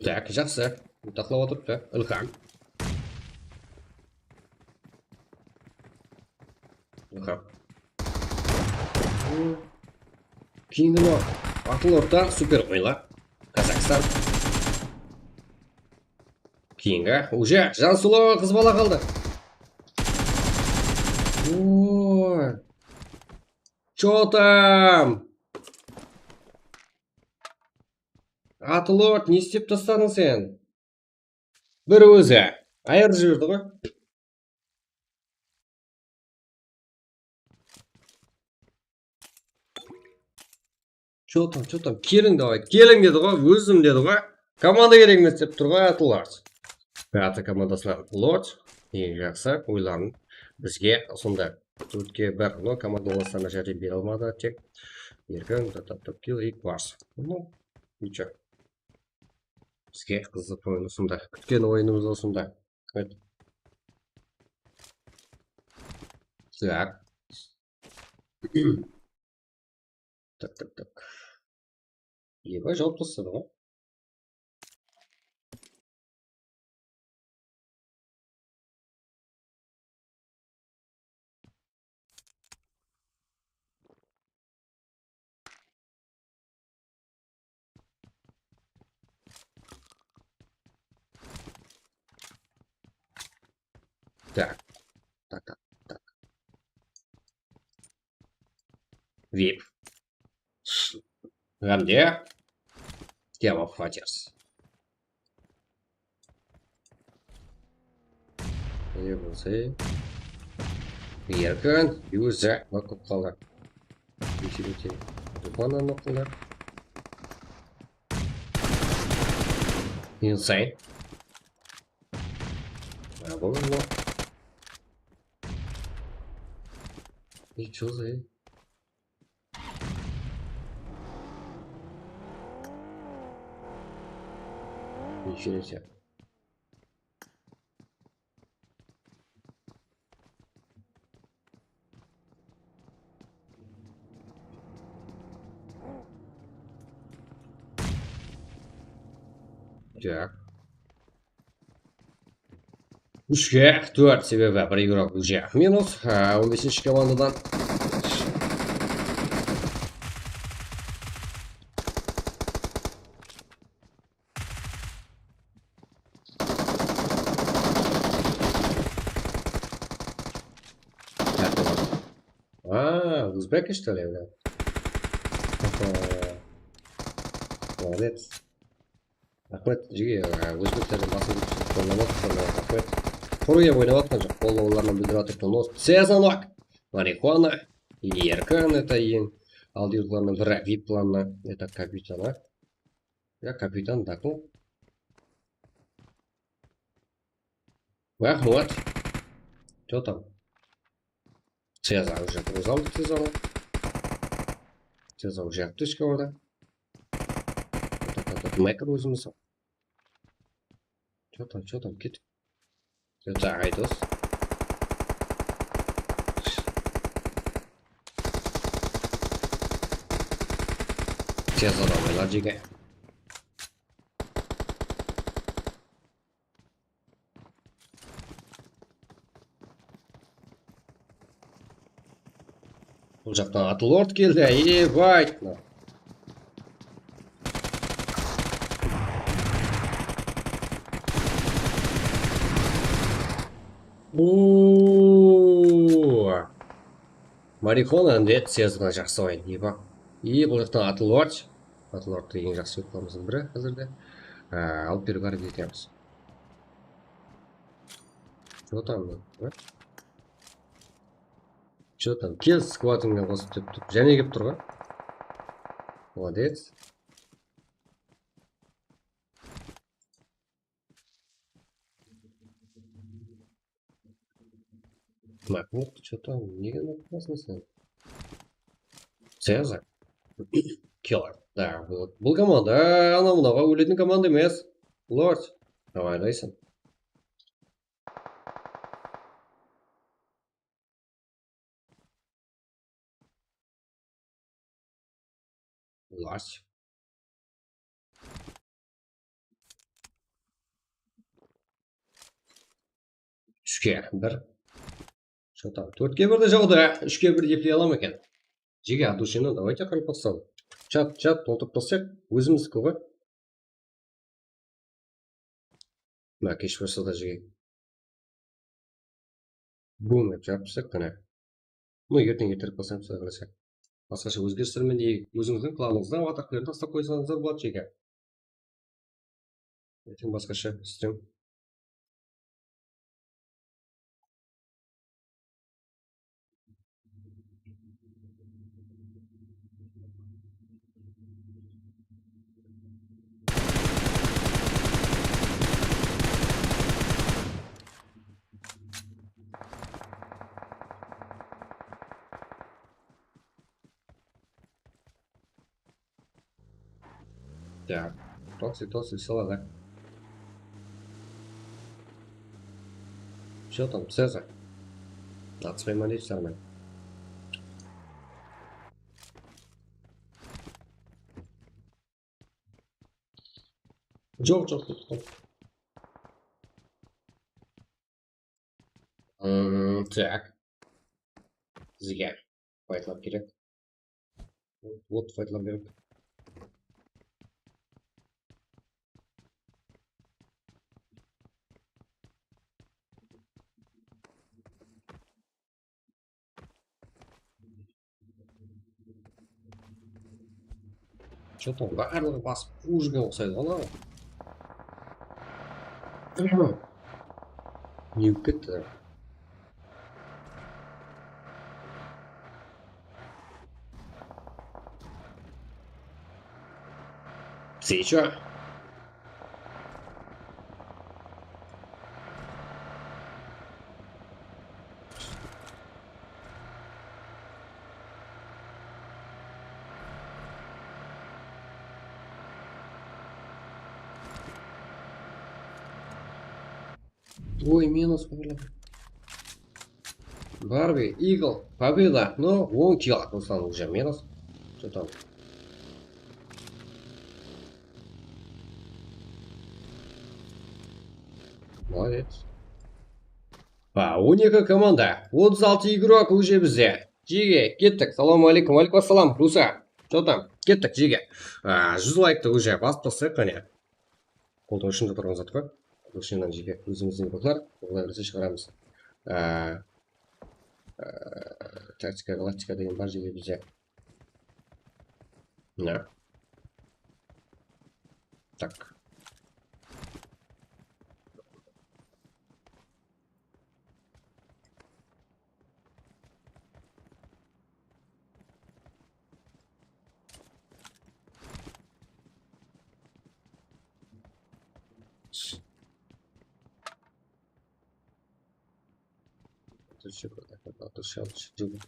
Так, жақсы. Тақлап отырыпты. Ілхам. Кейінгі Атлордта супер ойла. Казахстан. Кейінгі уже Жансулова қыз бала қалды. Ой. Чё там? Атлорд, не істеп тастадың сен? Бір өзі. Айыр жіберді ғой. Чё там? Келің давай. Келің деді ғой. Өзім деді ғой. Команда керек емес деп тұр ғой Атлорд. Пятый командасынан Лорд. Ең жақсы ойларын бізге сонда төртке бір, но командаластарына жәрдем бере алмады, тек еркін килл и класс. Ну, ничего. Бізге қызық ойын осында, күткен ойынымыз осында. Так. Так. Ебай жауап тастады ғой. Так, так. Вип. Где? Тема хватится. Еркін, өзі оқып қалар. Ничего. Телефоннан оқыңдар. Insane. Бұл не? Ничего за. Ничего себе. Так. Үшке 4 себебі бір игрок уже минус. 15-ші командадан. Узбеки, что ли, бля? Молодец. Рахмет, жиге, өзбектердің басын қолдап отырсыңдар, рахмет. Құруя ойнап жатқан жоқ, қолдауларынан білдіріп жатыр. Но сезонок, марихуана, еркін, это ең алдыңғыларының бірі, вип планы, это капитан, а? Я капитан, так, ну. Рахмет. Что там? Цезар уже призвал Цезара. Цезар уже аптечка орда. Этот Мэкр өзіміз. Что там, кит? Это Айдос. Цезар ойнар жеге. Бұл жақтан Атлорд келді, ебать! Марихуана індет сезона жақсы ойын, ебак. Бұл жақтан Атлорд. Атлордты ең жақсы өтпамыздың бірі қазірде. Алып беру бар кетеміз. Что там? Что там? Кел скватыңмен қосып деп тұр. Және кеп тұр ғой. Молодец. Махмуд, что там? Неге напасың сен? Цезар. Киллер. Да, бұл команда. Ана-мынаға өлетін команда емес. Лорд. Давай, дайсың. Ларс. Үшке бір. Что там? 4-ке бірді жауды. 3-ке бір еплей алам екен. Жеге атушыны давайте қарып бассам. Чат толтырып бассақ, өзіміздікі ғой. Кеш болса да жеге. Бум, жауып бассақ қана. Ертең ертеріп бассам сұрай қарасақ. Басқаша өзгерістермен де өзіңіздің кланыңыздан атақтыларын тастап қойсаңыздар болады жеге. Ертең басқаша істем. Так, тосы, салада. Что там, Цезарь? Надо своим молить все равно. Жоқ. Так. Зря. Файтлап керек. Вот файтлап керек. Что-то барлығы басып қуып жүрген ұқсайды ғой анау. Не болып кетті? Сей чё? Ой, минус, блин. Барби, Игл, победа. Ну, вон чувак, Руслан уже минус. Что там? Молодец. 12 команда. 36 игрок уже бізде. Жеге, кеттік. Салам алейкум, алейкум ассалам, Руса. Что там? Кеттік, жеге. 100 лайкты уже басып тастайық қане. Қолда үшінші тұрған зат қой. Үшінен жеге өзіміздің бұқлар. Бұқлар бірсе шығарамыз. Тактика, галактика деген бар жеге бізде. На. Так. Это что такое? Это сейчас делаю.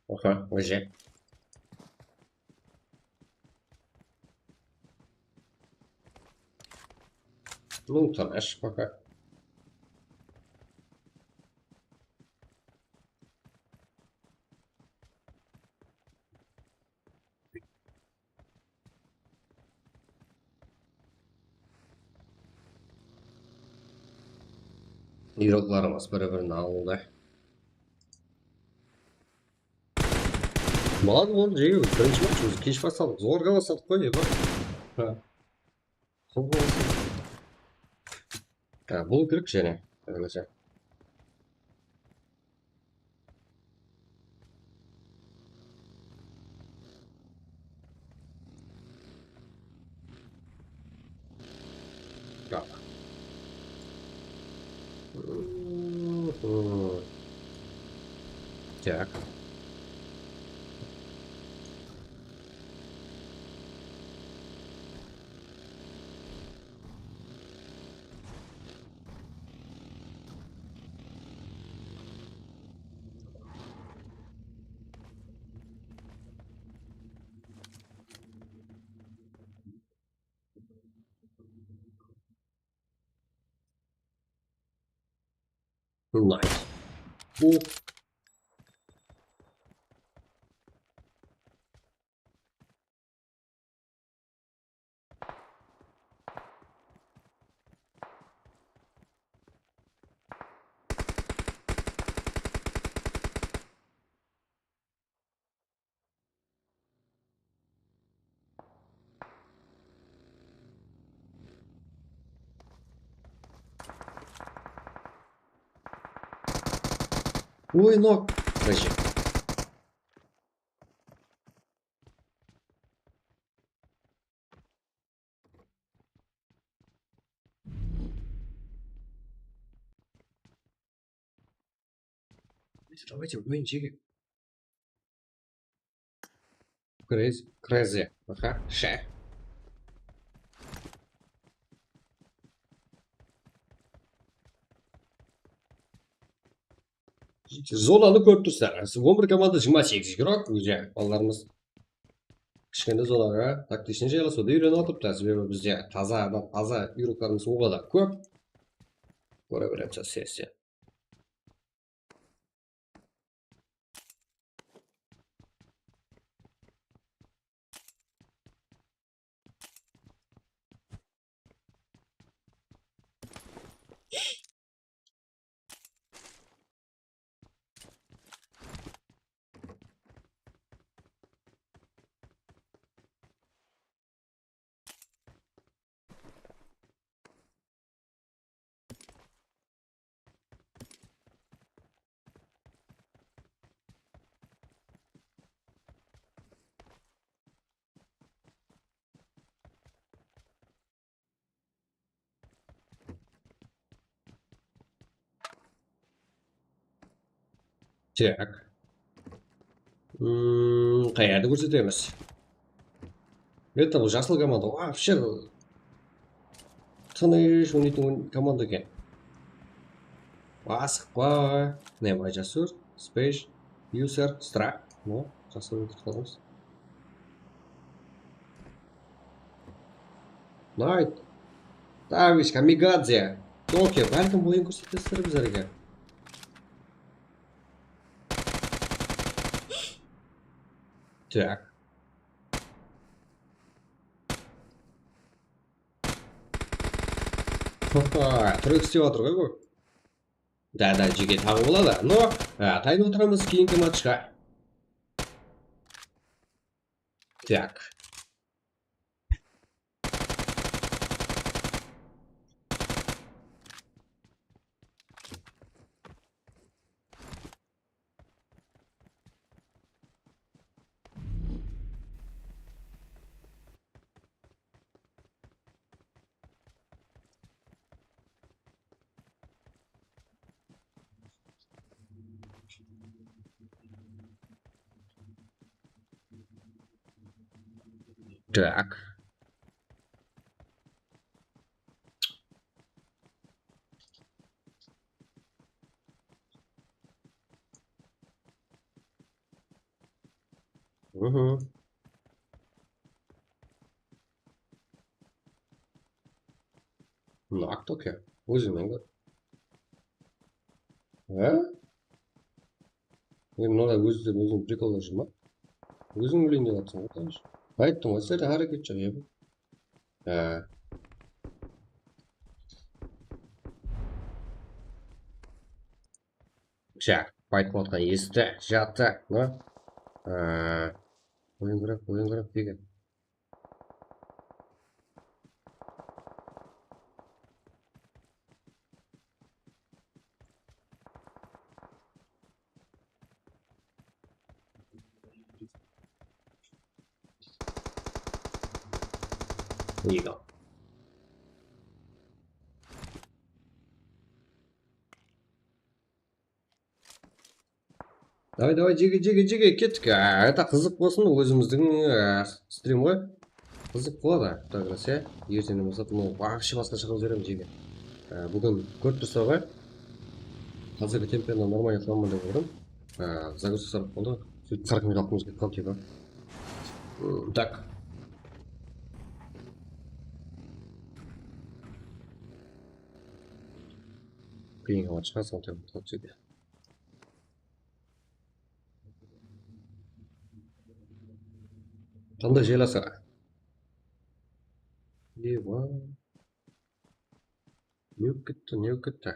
Ага, уже. Ну, трэш пока. Игрокларымыз бір-бірін алды. Молодец, болды, жеге бірінші матч өзі кеш бастадық. Зорға бастадық қой, не бар? Зорға бастадық. Бұл керек және. Әдемесе. Так. Найс. Ой, но. Подожди. Давайте вдвоем чеки. Крэзи. Ага, ше. Зонаны көріп тұрсыздар. 11 команда 28 игрок уже балаларымыз кішкене зонаға тактичный жайласуды үйреніп отырыпты. Себебі бізде таза игрокларымыз оға да көп. Көре береміз сессия. Так. Qayerda ko'rsatamiz? Это бұл жасыл команда. Вообще тыныш ойнайтын команда екен. Асықпа. Нема жасыр? Space, user, страх. Ну, жақсы өтіп қаламыз. Найт. Товарищ Камигадзе. Токио, бәлкім ойын көрсетесіздер біздерге. Так. Түрік істеп жатыр ғой бұл. Да, жеке тағы болады. Но, тайын отырамыз кейінгі матчқа. Так. Так. Угу. Ну, а кто ке? Өзімен ғой. Мынада өзің приколдап жүр ма? Өзің өлейін деп жатсың ғой, товарищ. Айттым ғой, сәл әрекет жоқ ебі. Шақ, айтып отқан есті, жатты, но? Ойын керек деген. Иго. Давай, жеге, кеттік. Это қызық болсын, өзіміздің стрим ғой. Қызық болады, құдай қаласа. Ертеңнен бастап, вообще басқаша қылып жіберемін жеге. Бүгін көріп тұрса ғой. Қазіргі темпені нормально қыламын деп отырмын. Загрузка сарып болды. Сөйтіп 40 минут алқымыз кетіп қалды типа. Так. Кейінгі матчқа смотрим, қалып сөйде. Қандай желаса? Ливан. Не өкітті.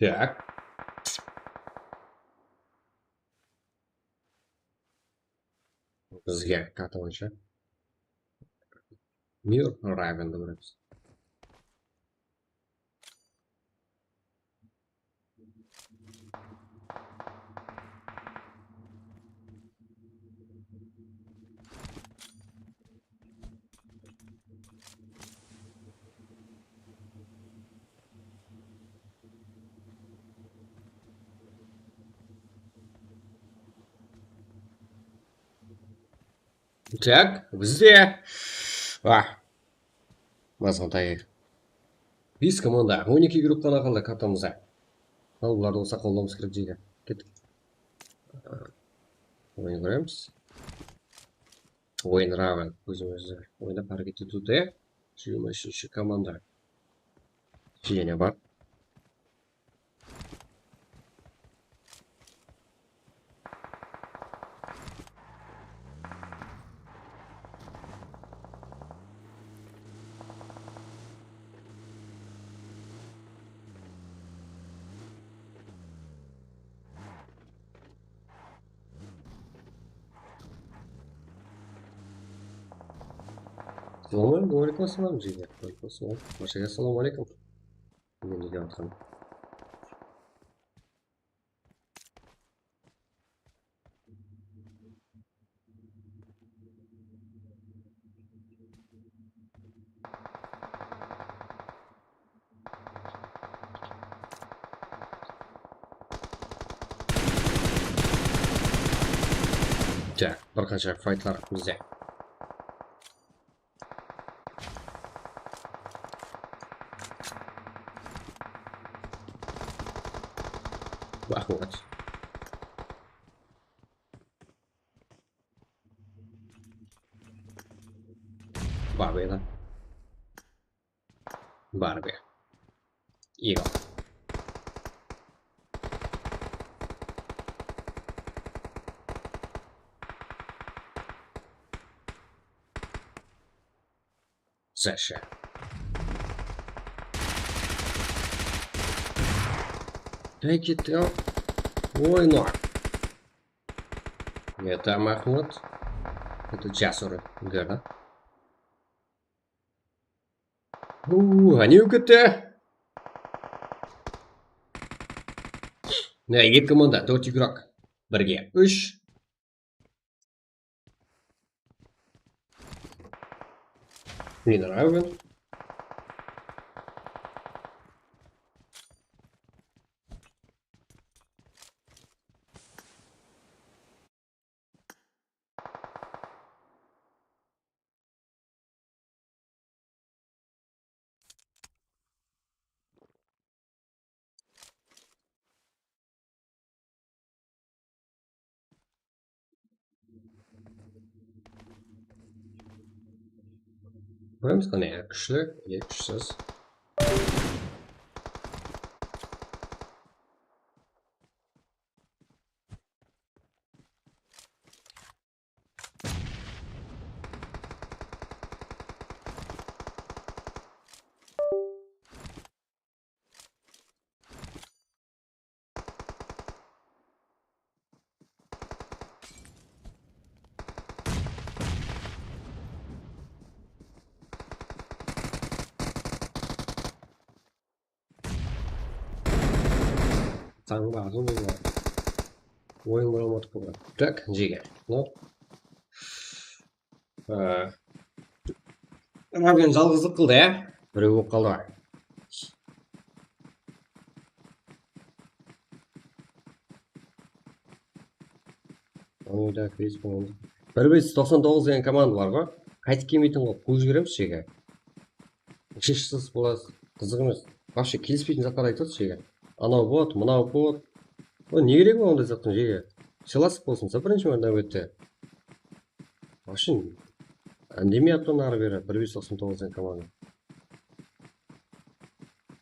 Так. Бізге қатылынша. Мир равен добрыз. Так, бізде мазғантай 5 команда 12 групптан қалды картамызда. Ал бұларды болса қолдауымыз керек жеге. Кеттік. Ойын көреміз. Ойын равен. Өзімізді ойнап әрекет етуде 23 команда. Және бар. Assalomu assalom jiga. Assalom. Barchaga assalomu alaykum. Men nega otqanim? Tak, bir qancha faytlar bizda. Vahmat. Barbie. Barbie. Eagle. Sasha. Take it out. Why not? Это Махмуд. Это Джасур. Верно? Они үгітті. Екі команда, 4 игрок. Бірге 3. Мне нравится. Koyayım sana ya. Güçlü, güçsüz. Tăng vào giúp mình là ойын бола ұмытып қалған. Так, жеге. Рабин жалғыздық қылды, ә? Біреу болып қалды ғой. Ойда кризис болғанда. 1-599 деген команда бар ғой. Қайтып келмейтін ғой, қуып жібереміз жеге. Шешсіз болады, қызық емес. Вообще келіспейтін заттар айтады жеге. Анау болады, мынау болады. Не керек ол ондай заттың жеге? Сыйластық болсын, бірінші мәрте өтті. Вообще әндемей аттан ары бері 1-599 деген команда.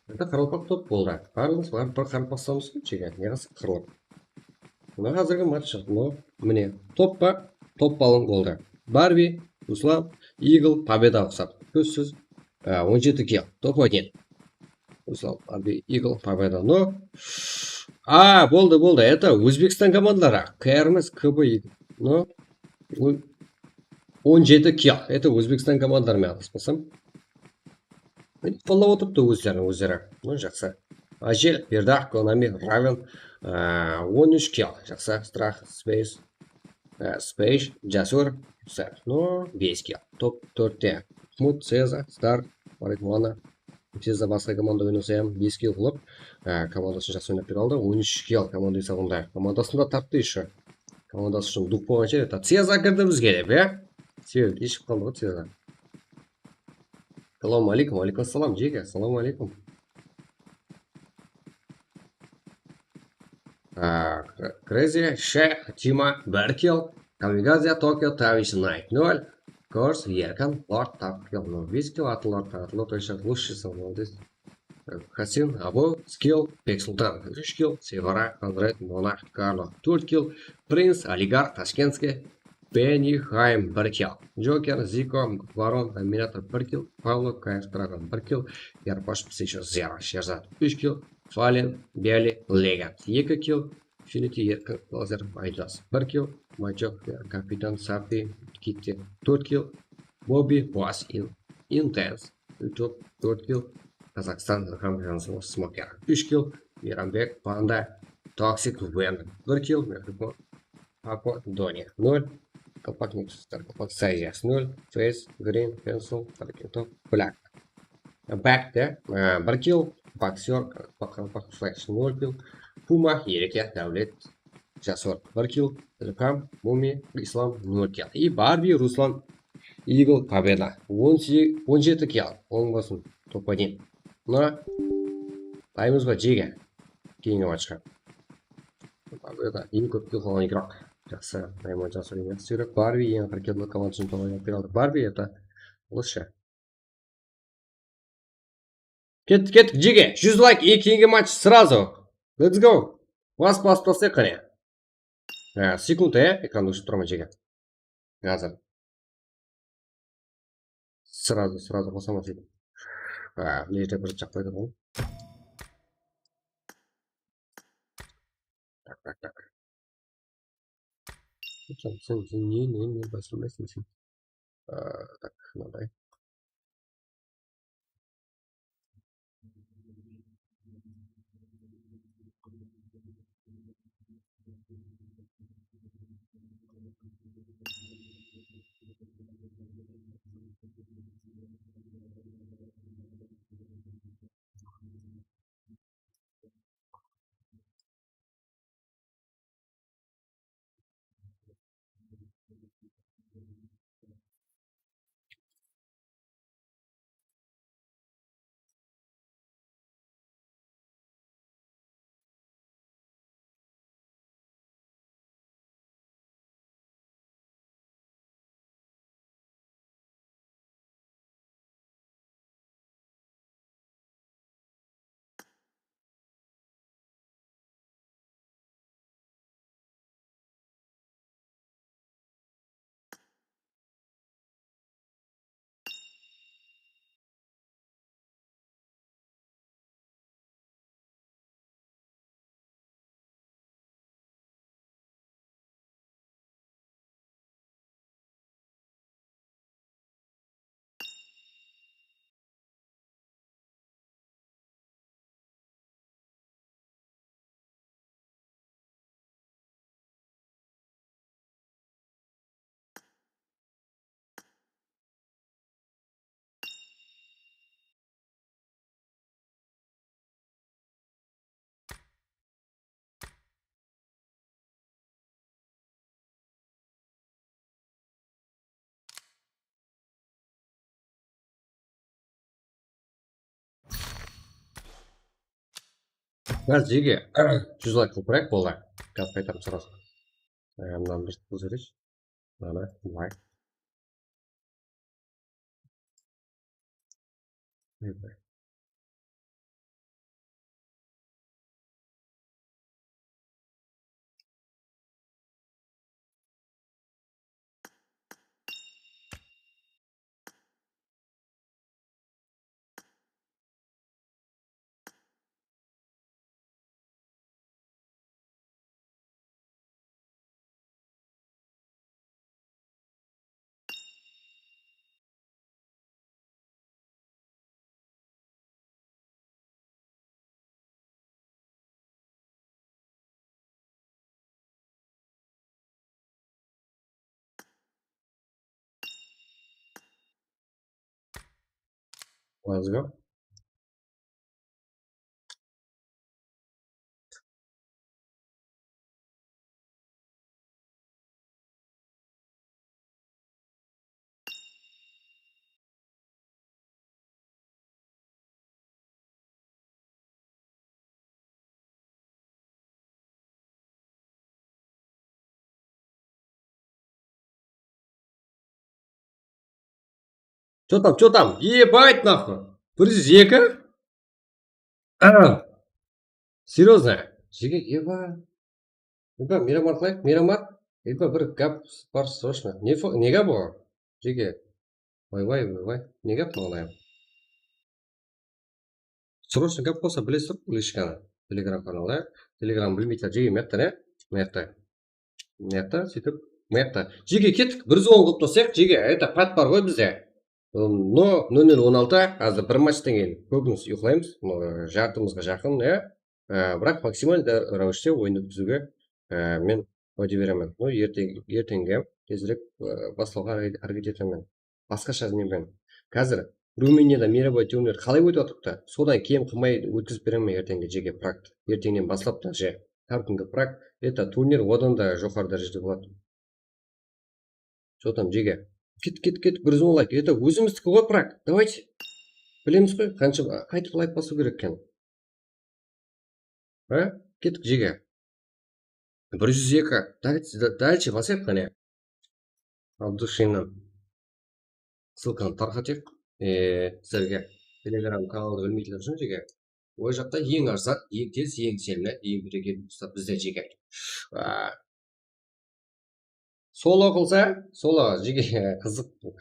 Это қаралпақ топ болды. Барлығымыз барып бір қарып бастамыз ғой жеге. Не қасық қырылып. Мына қазіргі матч міне топ па? Топ балың болды. Барби, Руслан, Игл, победа ұқсап. Көзсіз 17 килл. Топ-1. Руслан, Барби, Игл, победа. Но болды. Это Өзбекстан командалары. КРМС, КБ, Игл. Но 17 килл. Это Өзбекстан командаларымен адаспасам. Қолдап отырыпты өздері. Ну, жақсы. Ажел, Бердақ, Конами, Равен, 13 килл. Жақсы. Страх, Спейш, Джасур, ну, 5 килл. Топ-4-те. Мут, Цеза, Стар, Марикмана. Цеза басқа команда ойнасам 5 килл қылып, командасын жақсы ойнап бере алды. 13 килл команда есағында. Командасында тартты еще. Командасы үшін дух болған жер. Цеза кірді бізге деп, е? Себебі, ешіп қалды ғой Цеза. Салам алейкум, алейкум ассалам, жеге, салам алейкум. Крейзи, Шех, Тима, Беркил, Камигазе, Токио, Тавиш, Найт, 0. Корс, Еркан, Лорд, Тапкил, ну, 5 килл, Атлорд, еще лучше молодец. Хасин, Абу, Скилл, Пексултан, 3 килл, Севара, Андрет, Монах, Карло, 4 килл, Принц, Олигарх, Ташкентский, Пенни, Хайм, 1 килл, Джокер, Зико, Ворон, Аминатор, 1 килл, Павло, Кайф, Драгон, 1 килл, Ярпаш, еще Зера, Шерзат, 3 килл, Фален, Бели, Легат, 2 килл, Финити, Ерка, Лазер, Айдас, 1 килл, Мачок, Капитан Сапи, Китти, 4 килл, Бобби, Бас, Intense 4 kill. Қазақстан Хамжансов Смокер 3 kill. Мейрамбек Панда Toxic Venom 1 kill. Мехрико Аква Дони 0. Колпак Никсустер, Колпак Сайяс 0. Фейс Грин Пенсил Таркинтов Black. Back there 1 kill. Боксер Колпак Флэш 0 kill. Пума Ереке Давлет Жасор 1 kill. Лукам Муми Ислам 0 kill. И Барби Руслан Eagle победа 17 kill. Он болсын топ-1. Мына таймызға жеге кейінгі матчқа. Победа ең көп kill қалған игрок. Жақсы, найман жасыр емес. Сүйрек Барби ең қаркетлі команд чемпионы пиралды. Барби это лучше. Кеттік жеге. 100 лайк и кейінгі матч сразу. Let's go. Бас қане. Секунд экранды ұшып тұрма жеге. Қазір. Сразу қосамас едім. Лежде бір жақ қойды ғой. Так. Сен не басылмайсың сен. Так, мынандай. Қазір жеге 100 лайк қылып болды. Қазір қайтарым сразу. Мынаны бір көзірейші. Мынаны лайк. Let's go. Что там? Ебать нахуй. Зека? Серьезно? Жеге, ебать. Мирамат, Мирамат. Bir gap var срочно. Неге bu? Жеге. Ойбай. Неге мындай? Срочно gap болса білесіздер бұл ешкіні. Телеграм каналы. Телеграм білмейтін жеге метті, не? Метті, сөйтіп. Метті. Жеге кеттік. 110 қылып тосақ. Жеге, это пат бар ғой бізде. Но 00:16 азыр бір матчтан кейін көбіміз ұйықтаймыз, жартымызға жақын, иә. Бірақ максималды рәвіште ойын өткізуге мен уәде беремін. Ертеңге тезірек бастауға әрекет етемін. Басқаша немен. Қазір Руменияда мировой турнир қалай өтіп жатыр? Содан кем қылмай өткізіп беремін ертеңге жеке практы. Ертеңнен бастап та же картинг прак, это турнир одан да жоғары дәрежеде болады. Что там жеге? Кет, бір лайк. Это өзіміздікі ғой прак. Давайте. Білеміз ғой, қанша қайтып лайк басу керек екен. Кеттік жеге. 102. Дальше басайық қане. От душиннан. Ссылканы тарқатайық. Сіздерге телеграм каналды білмейтіндер үшін жеге. Ой жақта ең арзан, ең тез, ең сенімді, ең берекелі ұстап бізде жеге. Соло қылса, соло жеге қызық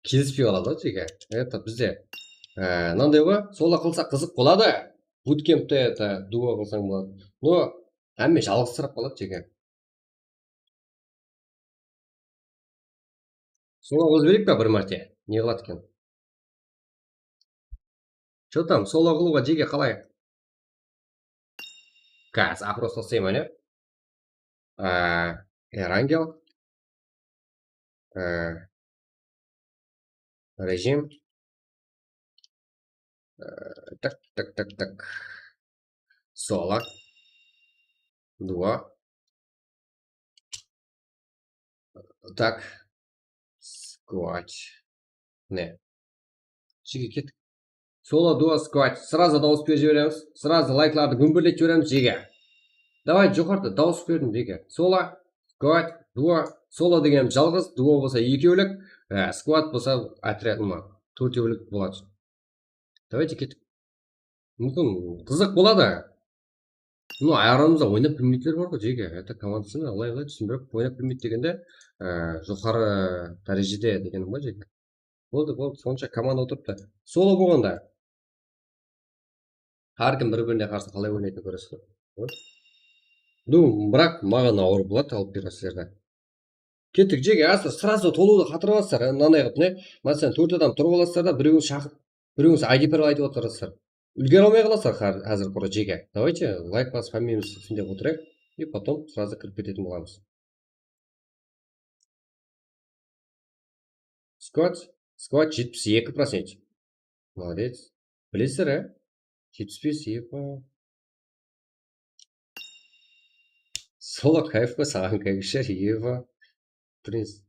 келіспей қалады жеге. Это бізде мынандай ғой, соло қылса қызық болады. Буткемпте это дуо қылсаң болады. Но әмме жалғызсырап қалады жеге. Соло қылып жіберейік па бір мәрте? Не қылады екен? Что там, соло қылуға жеге қалай? Қазір опрос тастаймын, Эрангел. Режим. Так. Соло. Дуо. Так. Сквад. Не. Жеге кеттік. Соло, дуо, сквад. Сразу дауыс беріп жібереміз. Сразу лайкларды гүмбірлетіп жібереміз жеге. Давай жоғарыда дауыс бердім жеге. Соло, сквад, дуо. Соло деген жалғыз, дуо болса екеулік, сквад болса отряд төртеулік болады. Давайте кеттік. Мүмкін қызық болады. Арамызда ойнап білмейтіндер бар ғой жеге. Это командасымен алай түсіндіріп, ойнап білмейді дегенде жоғары дәрежеде дегенім ғой жеге. Болды, сонша команда отырыпты. Соло болғанда әркім бір-біріне қарсы қалай ойнайтынын көресіз ғой. Бірақ маған ауыр болады алып бересіздерді. Кеттік жеге, сразу толуды қатырып аласыздар. Мынандай қылып не? Мәселен, 4 адам тұрып аласыздар да, біреуіңіз шақырып, біреуіңіз ID пароль айтып отырасыздар. Үлгере алмай қаласыздар қазір құры жеге. Давайте лайк басып фамилиямызды түсіндеп отырайық и потом сразу кіріп кететін боламыз. Сквад 72%. Молодец. Білесіздер, 75 епа. Соло кайф қой, саған кәйгішер епа. Принц.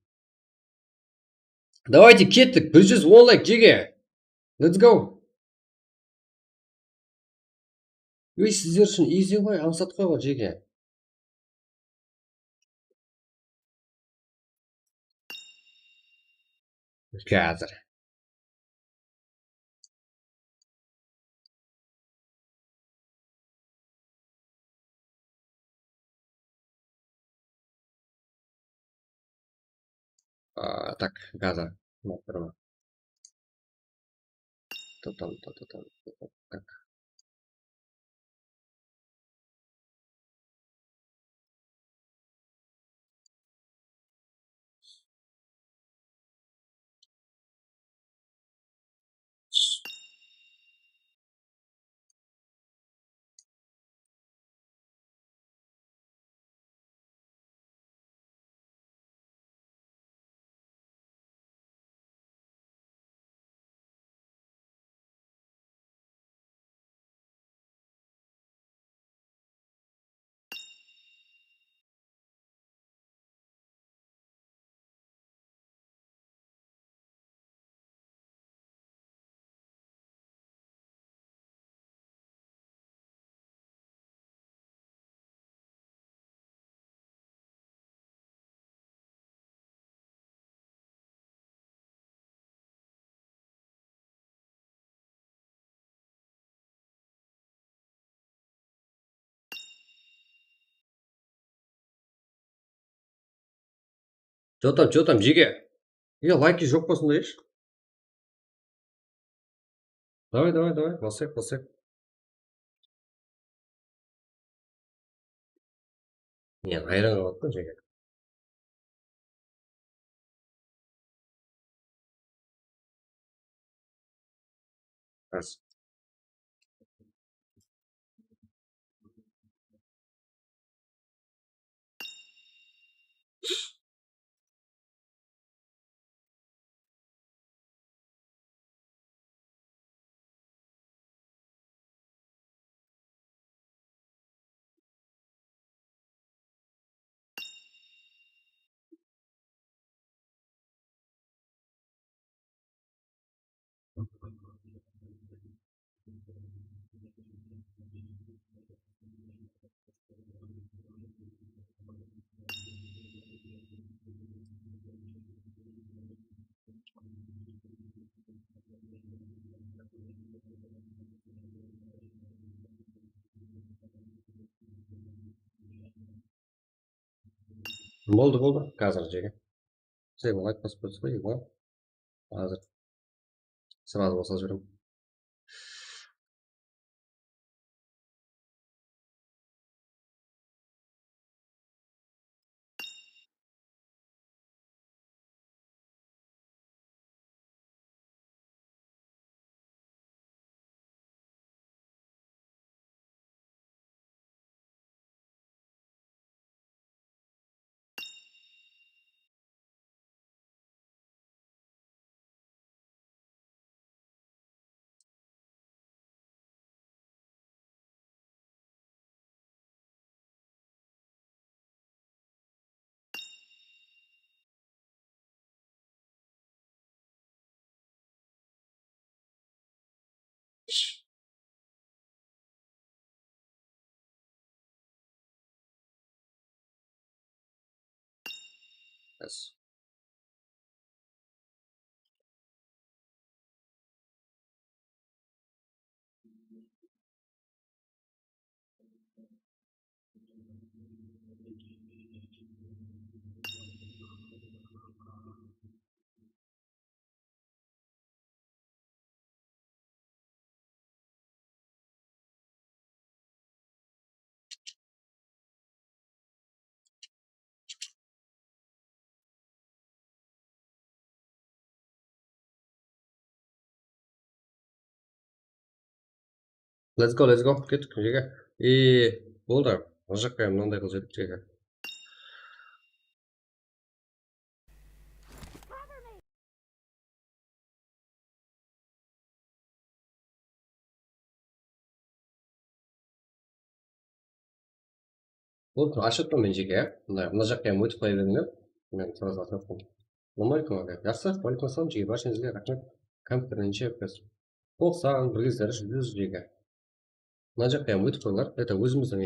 Давайте кеттік, 110 лайк жеге. Let's go. Сіздер үшін изи ғой, аңсат қой жеге. Қазір. Так, газа. Так. Что там, жеге? Лайки жоқ болсын дейші. Давай, басайық. Айран қалады жеге. Раз. Болды. Қазір жеге. Сен айтпас болса ғой, ең Қазір. Сразу басып жіберем. Yes. Let's go. Кеттік жерге. Болды. Ол жаққа мынандай қылып жібердік жерге. Болды, ашып тұрмын мен жерге. Мына жаққа өтіп қоя беріңдер. Мен сразу атып қойдым. Ассалаумағалейкум ағай. Жақсы, уағалейкум ассалам жеге. Баршаңызға рахмет. Компьютерден FPS 90 бір кездері 100 жеге. Мына жаққа өтіп қойыңдар. Это өзіміздің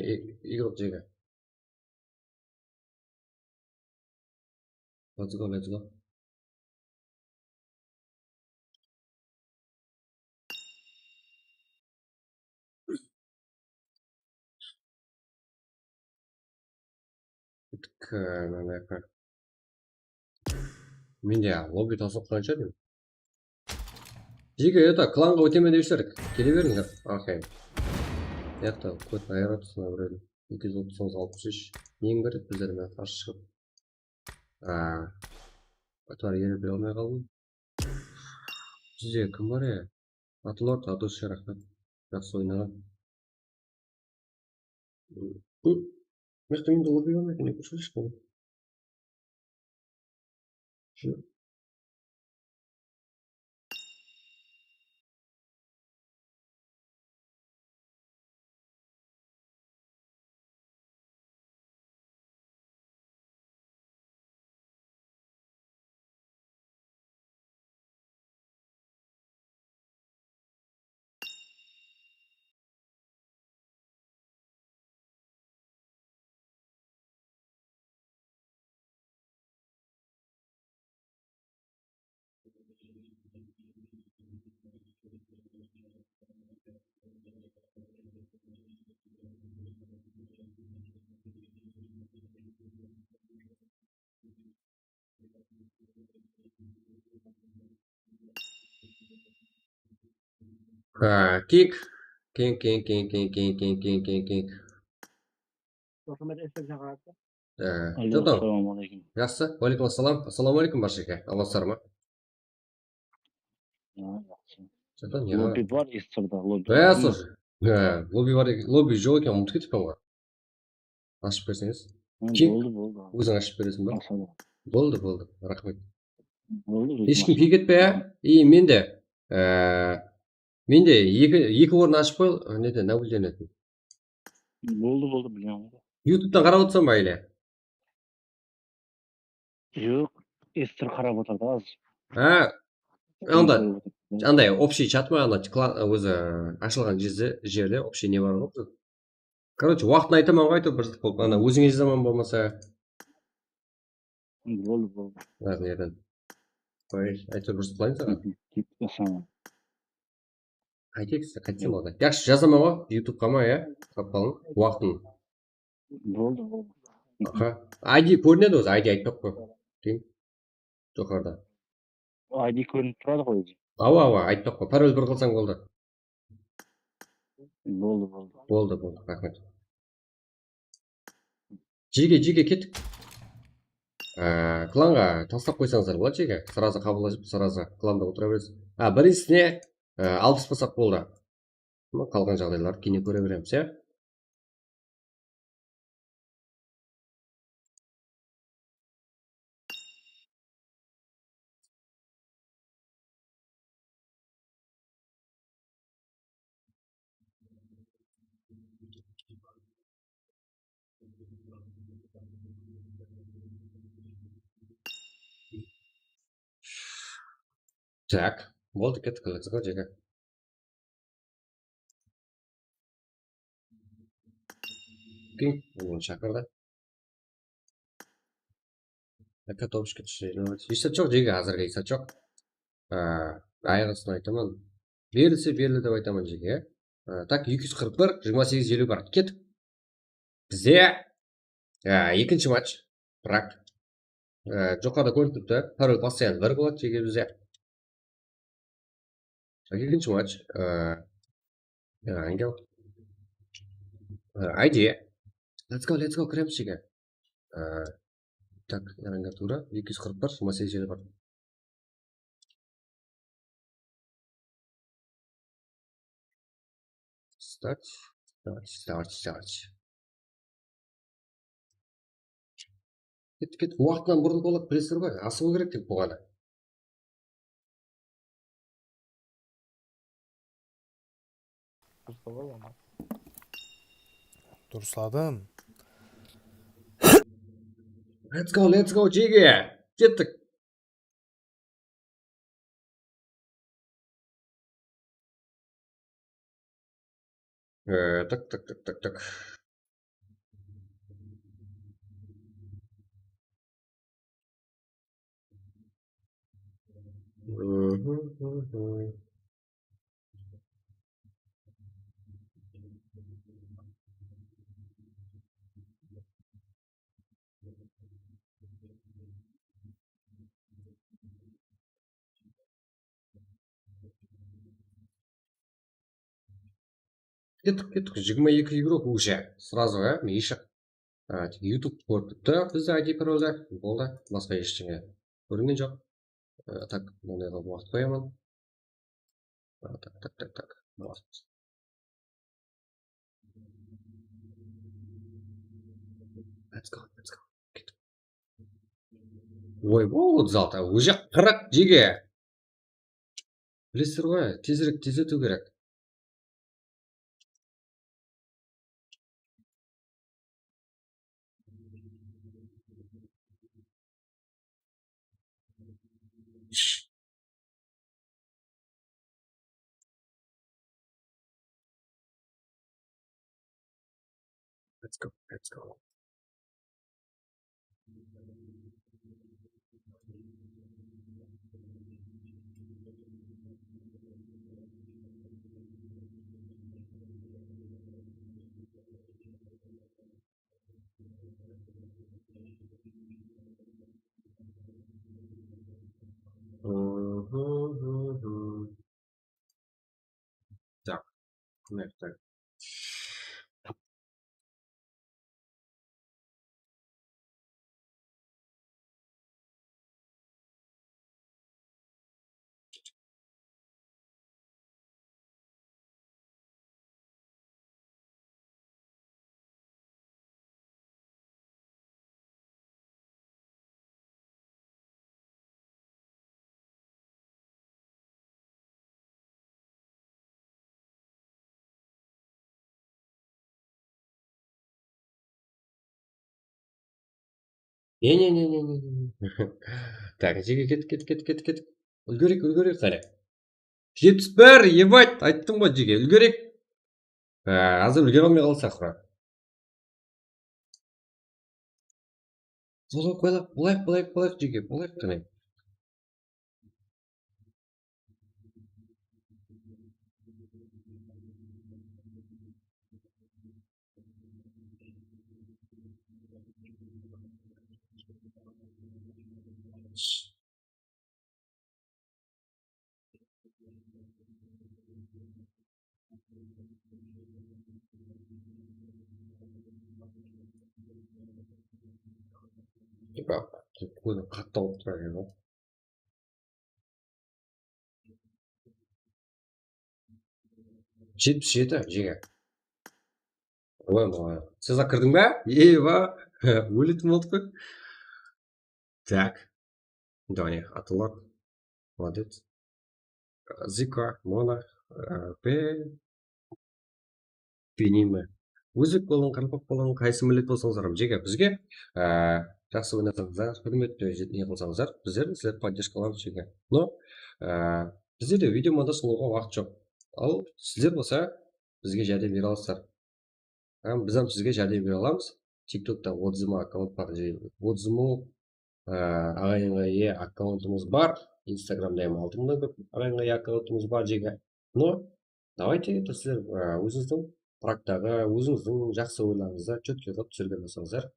игрок жеге. Let's go. Менде лобби тасып қойған шығар. Жеге, это кланға өтеме деушілер. Келе беріңдер. Ахай. Яқта код аэратысына біреуді. 230-63. Ең бір біздермен қарсы шығып. Атвар ері біле алмай қалдым. Бізде кім бар е? Атылорд, Адос рахмет. Жақсы ойнаған. Мықты менде лобби болмайды, не көрсетші. Кик.
Assalamualaikum.
Жақсы, уағалейкум ассалам. Ассаламалейкум баршаға. Аласыздар ма? Жадан не
Лобби
бар?
бар Истерда, лобби.
Слушай. Лобби бар екен. Лобби жоқ екен, ұмытып кетіппін ғой. Ашып берсеңіз. Ким?
Болды.
Өзің ашып бересің ба?
Ашады.
Болды. Рахмет.
Болды.
Ешкім күй кетпе, ә? И менде екі орын ашып қой, неден наблюдениетін.
Болды, білемін.
Ютубтан қарап отырсың ба или?
Жоқ, Истер қарап отырды аз.
Анда андай общий чат ма, ана өзі ашылған жерде общий не бар ғой. Короче, уақытын айтаман ғой, айтып бір болып, ана өзіңе жазаман болмаса.
Болды.
Нерден. Айтып бір қылайын саған. Қайтсам олда. Жақсы жазаман ғой, ютубқа ма, қапалың, уақытын.
Болды.
ID көрінеді өзі, ID айтпақ қой. Дейм. Жоғарда.
ID көрініп тұрады ғой өзі.
Ава, айтпақ қой. Пароль бір қылсаң болды.
Болды.
Рахмет. Жеге кеттік. Кланға тастап қойсаңыздар болады жеге. Сразу қабылдап, сразу кланда отыра бересіз. Біріншісіне 60 басақ болды. Қалған жағдайлар кейіннен көре береміз, иә? Так, болды, кеттік, let's go жеге. Оны шақырды. Топшқа түсіреді. Есеп жоқ жеге, азырға есеп жоқ. Айғысын айтаман. Берілсе берілі деп айтаман жеге. Так, 241, 28-50 бар. Кеттік. Бізде екінші матч. Бірақ жоқарда көрініп тұрды. Пароль постоянно бір болады жеге бізде. Екінші матч. Ангел. ID. Let's go, кіреміз жеге. Так, арендатура 241, 28-50 бар. Start. Кет, уақытынан бұрын болады, білесіздер ғой, асығу керек деп болғаны.
Дұрысладым.
Let's go, жеге! Кеттік! Так. Кеттік, 22 игрок уже. Сразу, мишек. YouTube көріп тұтты бізді ID паролді. Болды, басқа ештеңе көрінген жоқ. Так, мұндайға уақыт қоямын. Так. Let's go. Ой, болды залта. Уже 40 жеге. Білесіздер ғой, тезірек тездету керек. Let's go. Так. Не. Так, жеге кеттік. Үлгерейік қане. Жетпіс бір, ебать, айттым ғой жеге, үлгерейік. Азыр үлгере алмай қалсақ бірақ. Болайық жеге, болайық қане. Көзім қатты ауырып тұр екен ғой. 77 жеге. Ой, Сеза кірдің бе? Еба, өлетін болдық қой. Так, давай, атылар. Молодец. Зика, Мона, Пениме. Өзбек болың, қарпақ болың, қайсы милет болсаңыздар жеге бізге жақсы ойнасаңыздар, құрметті не қылсаңыздар, сіздерді поддержкалаймыз жеге. Но біздерде видео монтажлауға уақыт жоқ. Ал сіздер болса бізге жәрдем бере аласыздар. Біз сізге жәрдем бере аламыз. TikTok'та 30 мың аккаунт бар, 30 мың ағайынға ие аккаунтымыз бар. Инстаграмда 6 мыңнан көп ағайынға ие аккаунтымыз бар жеге. Но давайте сіздер өзіңіздің практағы, өзіңіздің жақсы ойларыңызды четкий қылып түсірген болсаңыздар,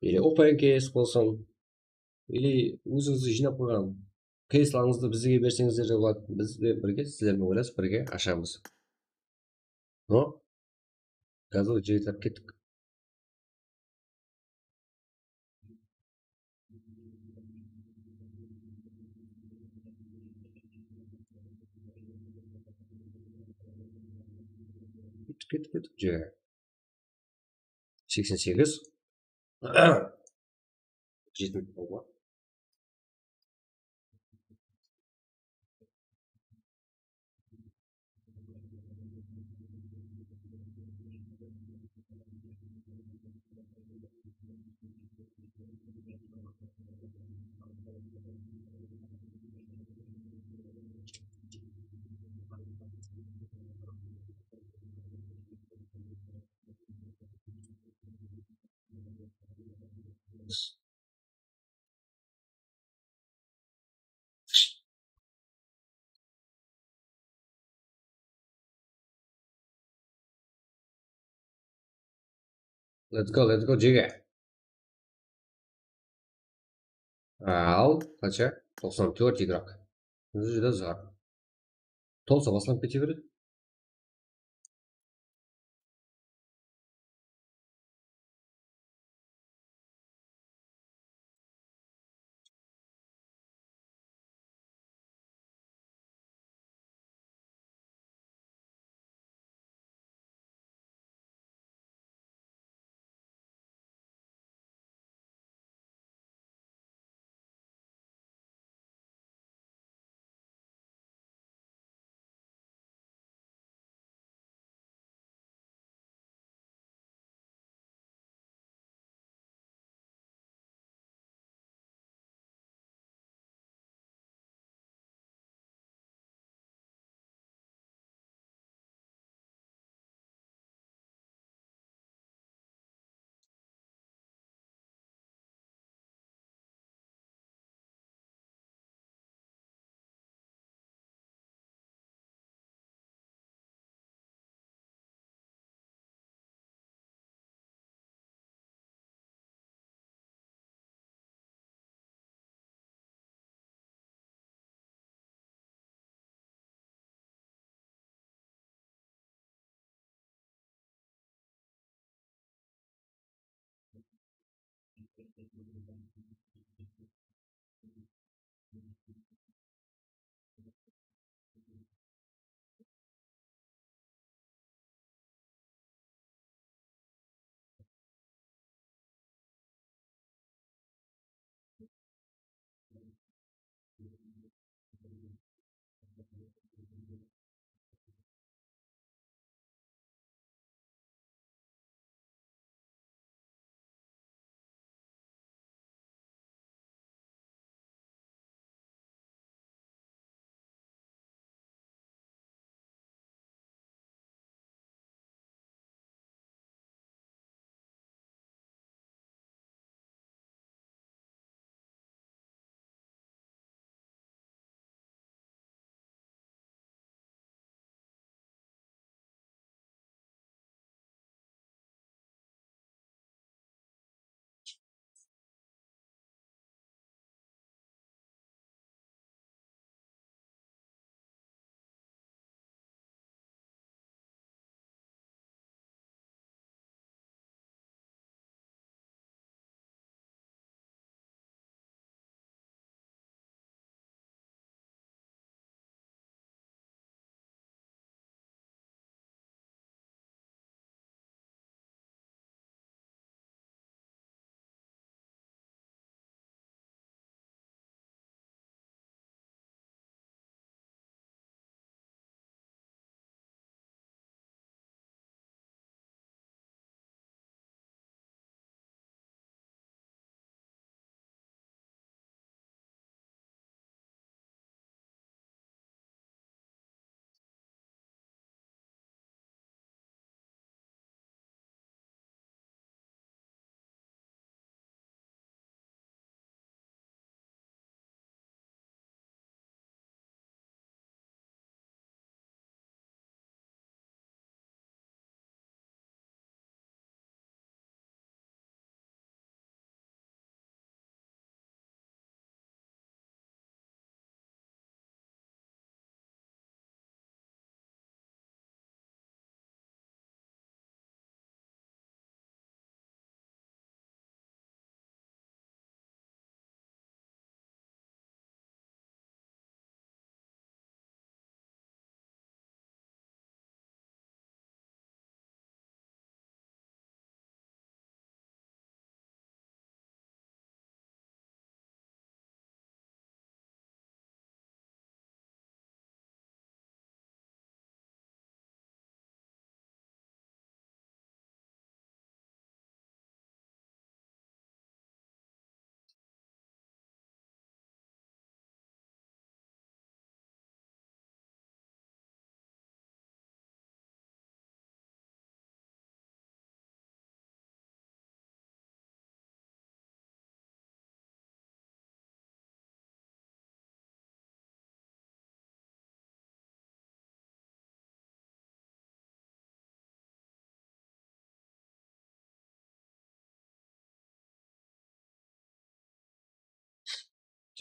или open case болсын, или өзіңізді жинап қойған кейсларыңызды бізге берсеңіздер де болады. Бізбен бірге, сіздермен ойласып бірге ашамыз. Но қазір жетіп кеттік. Кеттік жеге. 88 жетім болды. Let's go жеге. Ал қанша? 94 игрок. Өзі де зар. Толса басылып кете береді.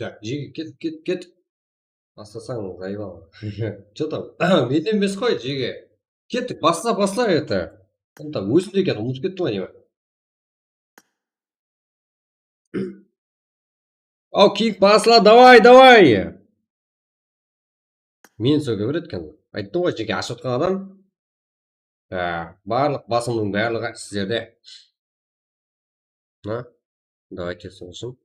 Так, жеге кет. Бастасаң заебал. Че там? Менен емес қой жеге. Кеттік, басла это. Там өзінде екен, ұмытып кеттім ғой неме. Ау, кик басла, давай! Мен сөге береді екен. Айттым ғой, жеке ашып отқан адам. Барлық басымның барлығы сіздерде. Давайте слушаем.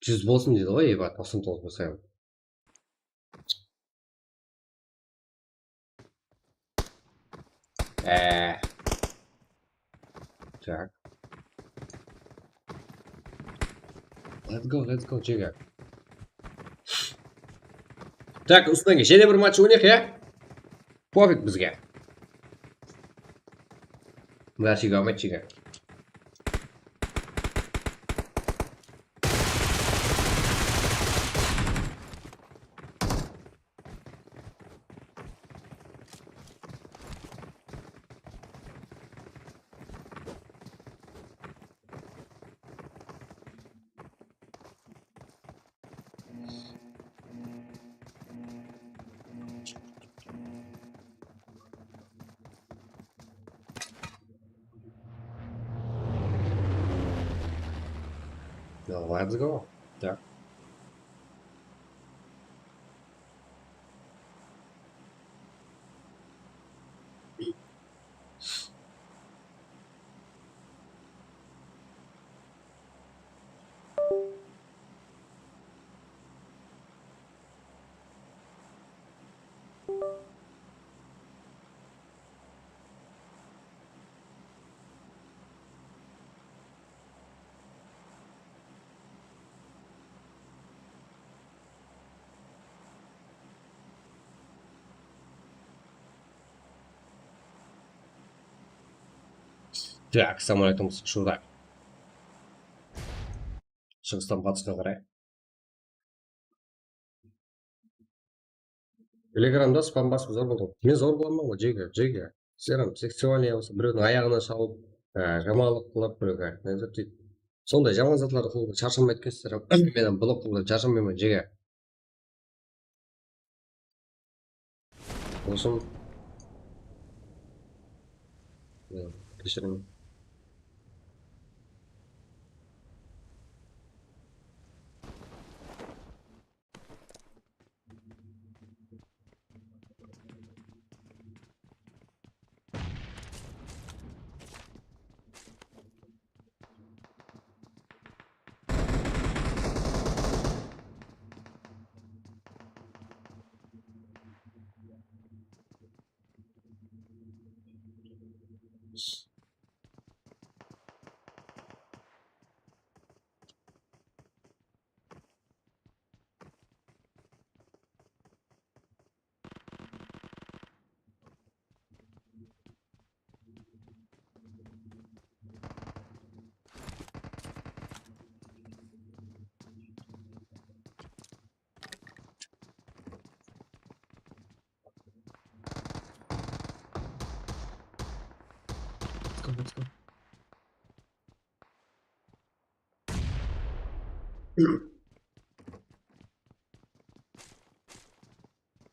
Жүз болсын дейді ғой, ебат, 99 болсайым. Так. Let's go, жеге. Так, үстінге, және бір матч ойнайық, Пофиг бізге. Бәршіге алмайды жеге. Let's go. Так. Так, самолетіміз ұшуда. Шығыстан батысқа қарай. Телеграмда спам басып зор болдым. Мен зор боламын ғой, жеге. Серім, сексуалия болса, біреудің аяғына шалып, жамалық қылып біреуге. Сондай жаман затларды қылуға шаршамайды екенсіздер. Менен блок қылуға шаршамаймын, жеге. Болсын. Кешіріңіз.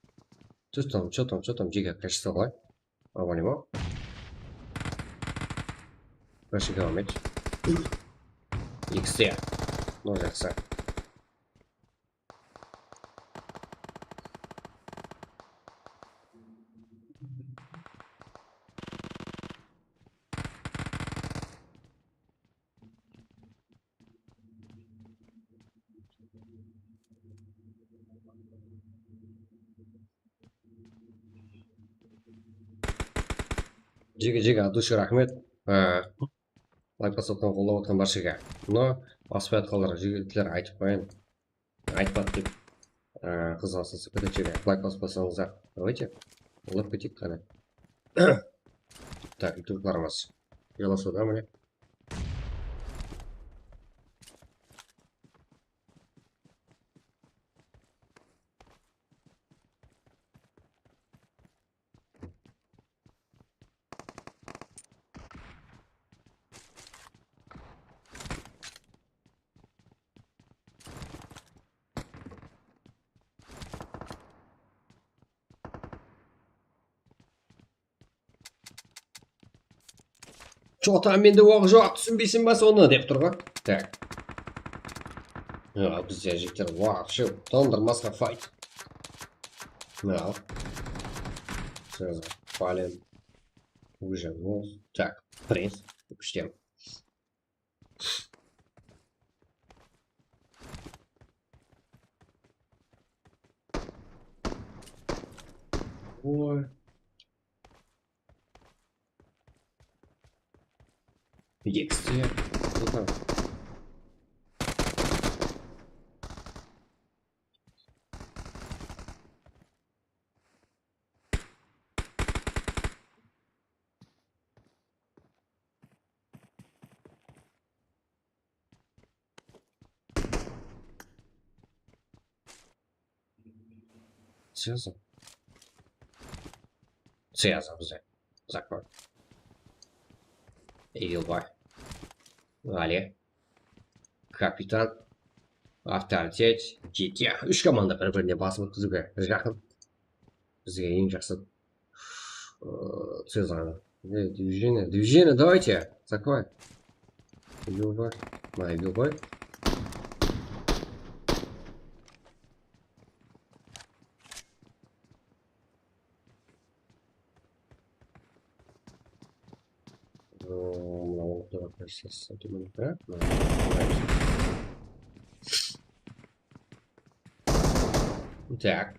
Let's go. Что там, жеге, качество ғой? Абонема? Бәршіге алмайды. X'те. Ну, жақсы. Жеге, от души рахмет. Лайк басып отқан, қолдап отқан баршаға. Но баспай атқалар жегеліктер айтып қойын. Айтпады деп қызғансыз жеге. Лайк басып басаңыздар. Давайте. Олап кетейік қана. Так, ютуб қарамыз. Жаласуда міне. Жота менде оқ жоқ, түсінбейсің ба соны деп тұр ғой. Так. Бізде жігіттер вообще тондырмасқа файт. Мынау. Сразу палим. Выжил. Так, принц. Күштем. Ой. Екісі. Тут. Связан. Связан, закрой. Игилбай. Али. Капитан. Авторитет. Жеке. Үш команда бір-біріне басып өткізуге жақын. Бізге ең жақсы. Связан. Движение, давайте. Закрой. Игилбай. Игилбай. Сейчас думаю, да? Так.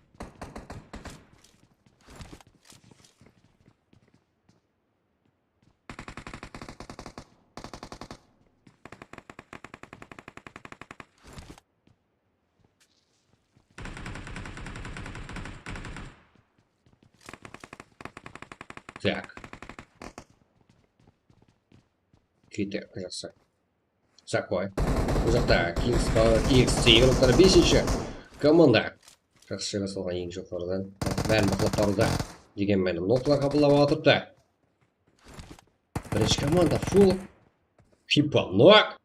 Так. Киты, кажется. Закой. Жақта KXT еуроптар 5-ші команда. Жақсы жасалған ең жоқтардан. Бәрін бақылап баруда. Дегенмен ноқталар қабылдап отырыпты. Бірінші команда фул. Хипанок.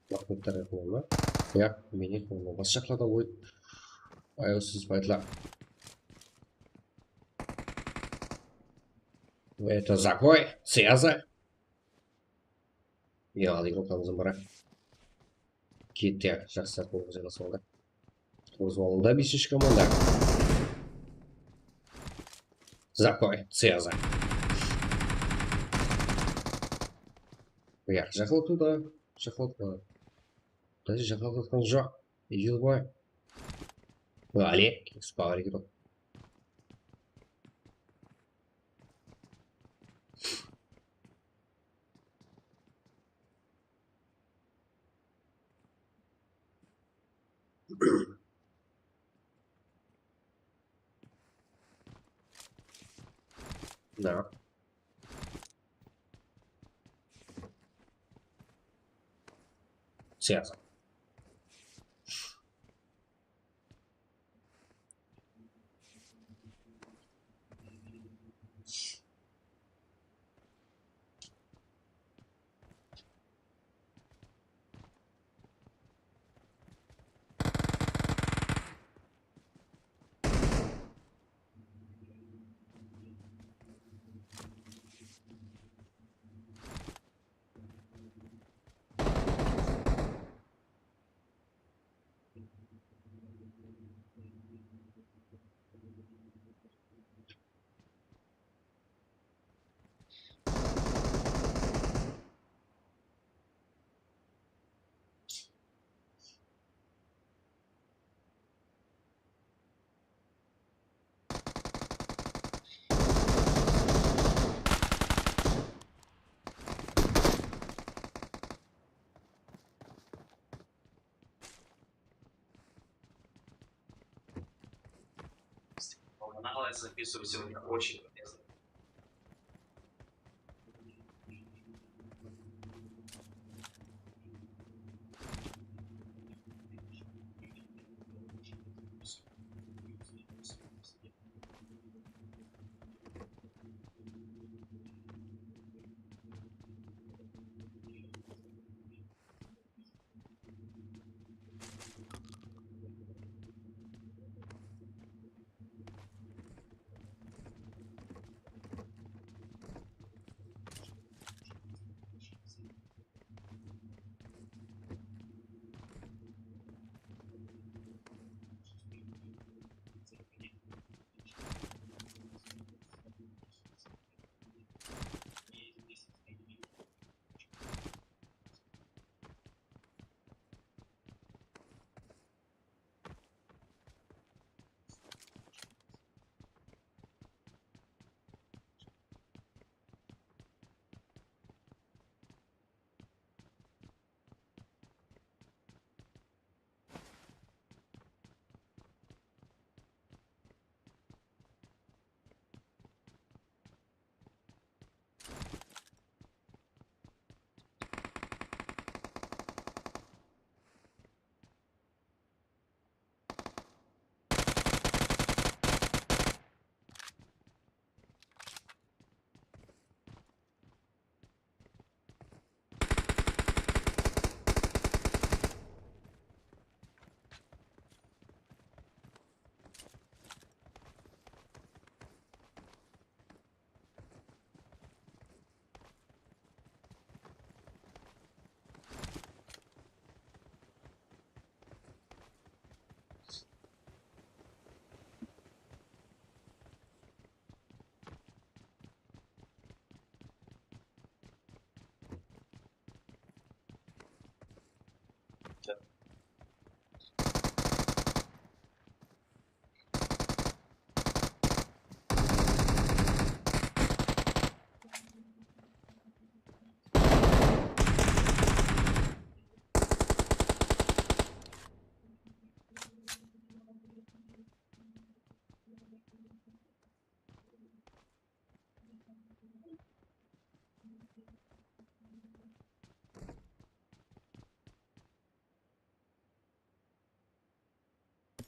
Мақнеттер қылуына. Яқ, мене қылуына. Бас жақлада ой. Айылсыз байтла. Это закой. Связа. Яғали қылтамызын бара. Кетті. Жақсы қылғы жайласуында. Узволында 5-ші команда. Закой. Связа. Яқ, жақылтуда. Жақылтуда. Даже жақылтқан жоқ. Игилбай. Али. Спауэр кетіп. Да. Связан.
Каналы записываю сегодня очень полезно.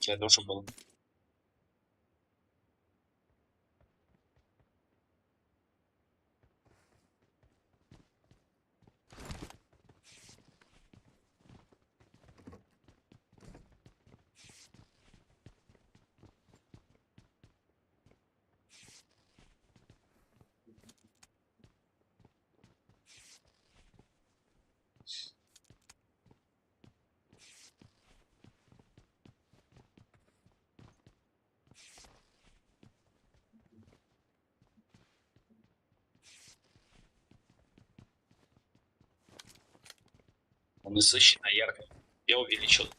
Я должен был. Насыщенно ярко. Я увеличил.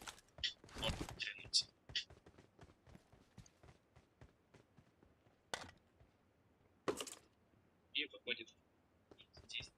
И выходит здесь.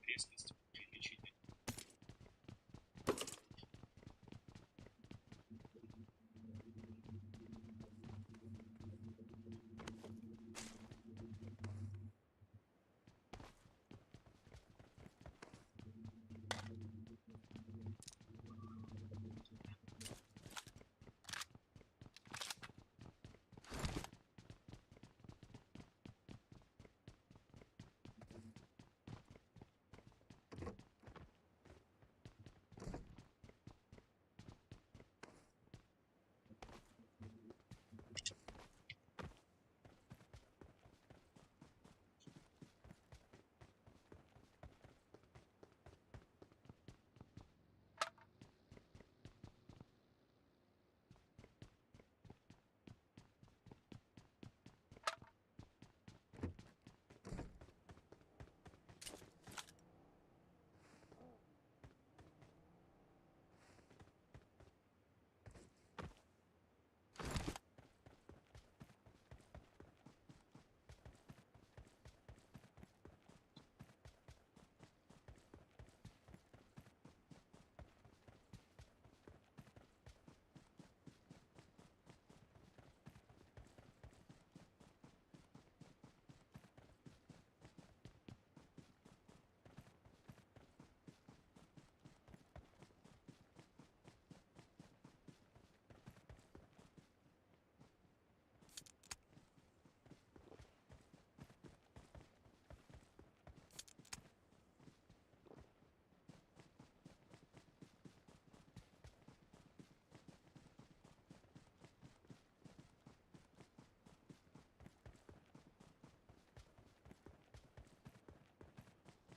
Резкость увеличить.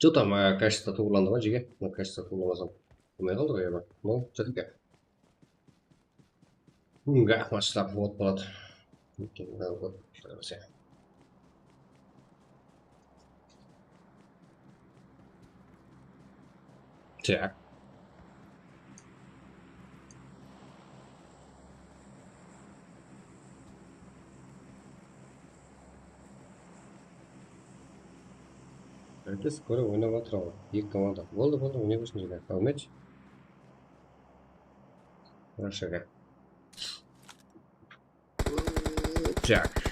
Что там, качество турланды ма жеге? Ну, качество турламасам. Кімей қалды ғой ема? Ну, жетіп бүгінгі матчтар вот болады. Так. Herkes skora oynab atır ama. İlk komanda. Oldu oyna başın жерде. Алмайчы? Рашага. Так.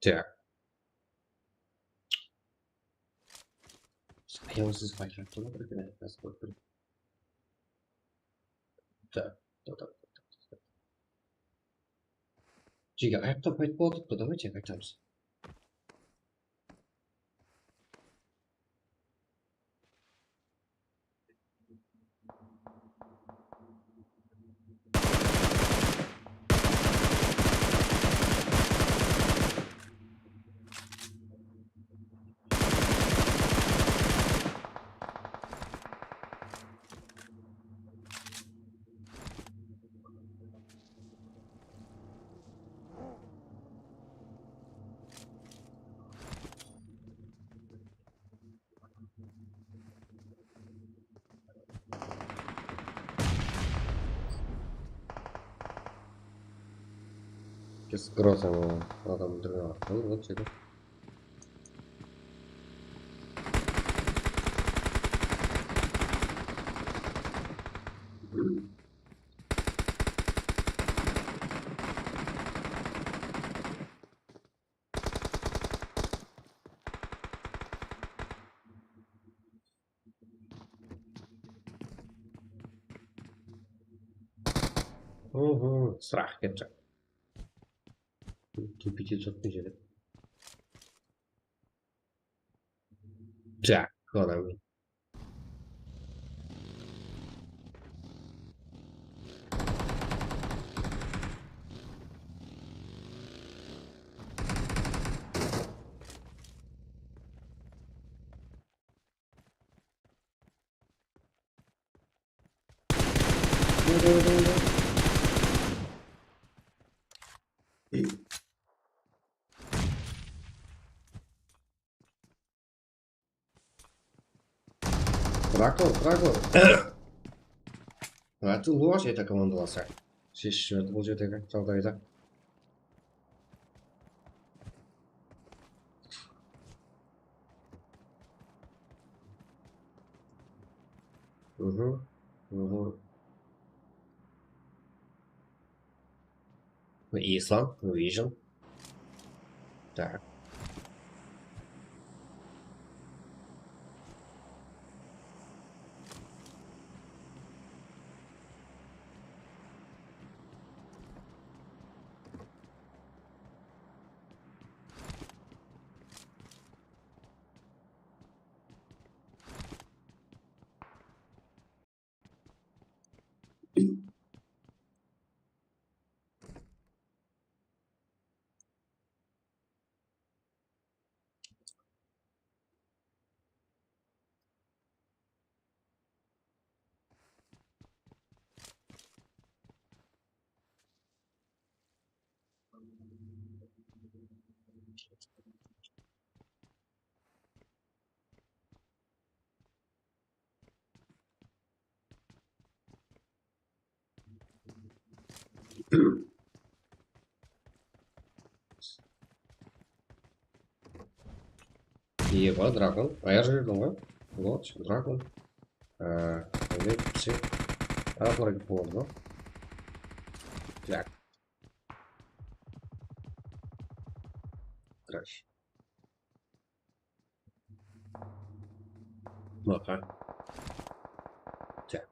Так. Аяусыз байқап тұр бір күні. Так. Жиге, аяқтап айтып болдық, давайте айтамыз. Kes grozą adam drgnął. No, dlaczego? Strach jeszcze. Кипятит çok güzel. Так, ладно. Дракон. А ты ложь это командовался. Шешет, бұл жердегі жағдайда. Ислам, Vision. Так. Ева, драгон. Аяқ жердің ғой. Вот, драгон. Все. Ара болды. Так. Дальше. Маха. Так.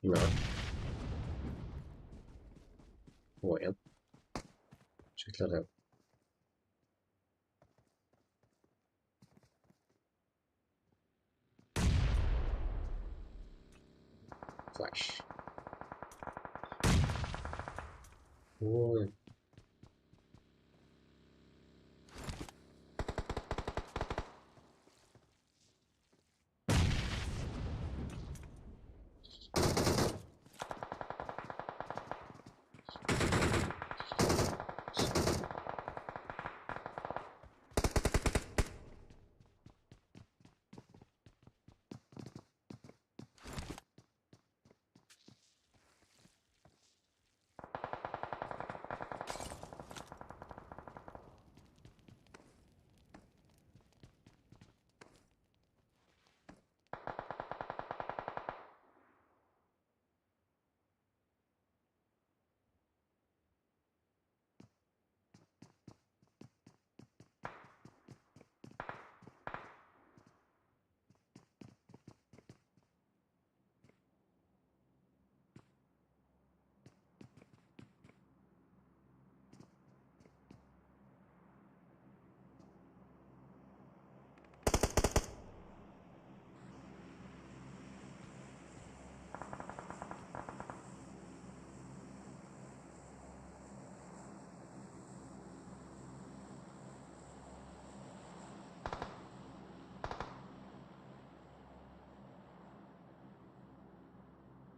Да. Ойын. Жігітлерді. Флаш. Ой.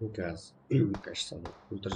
Газ. Кажется, ультра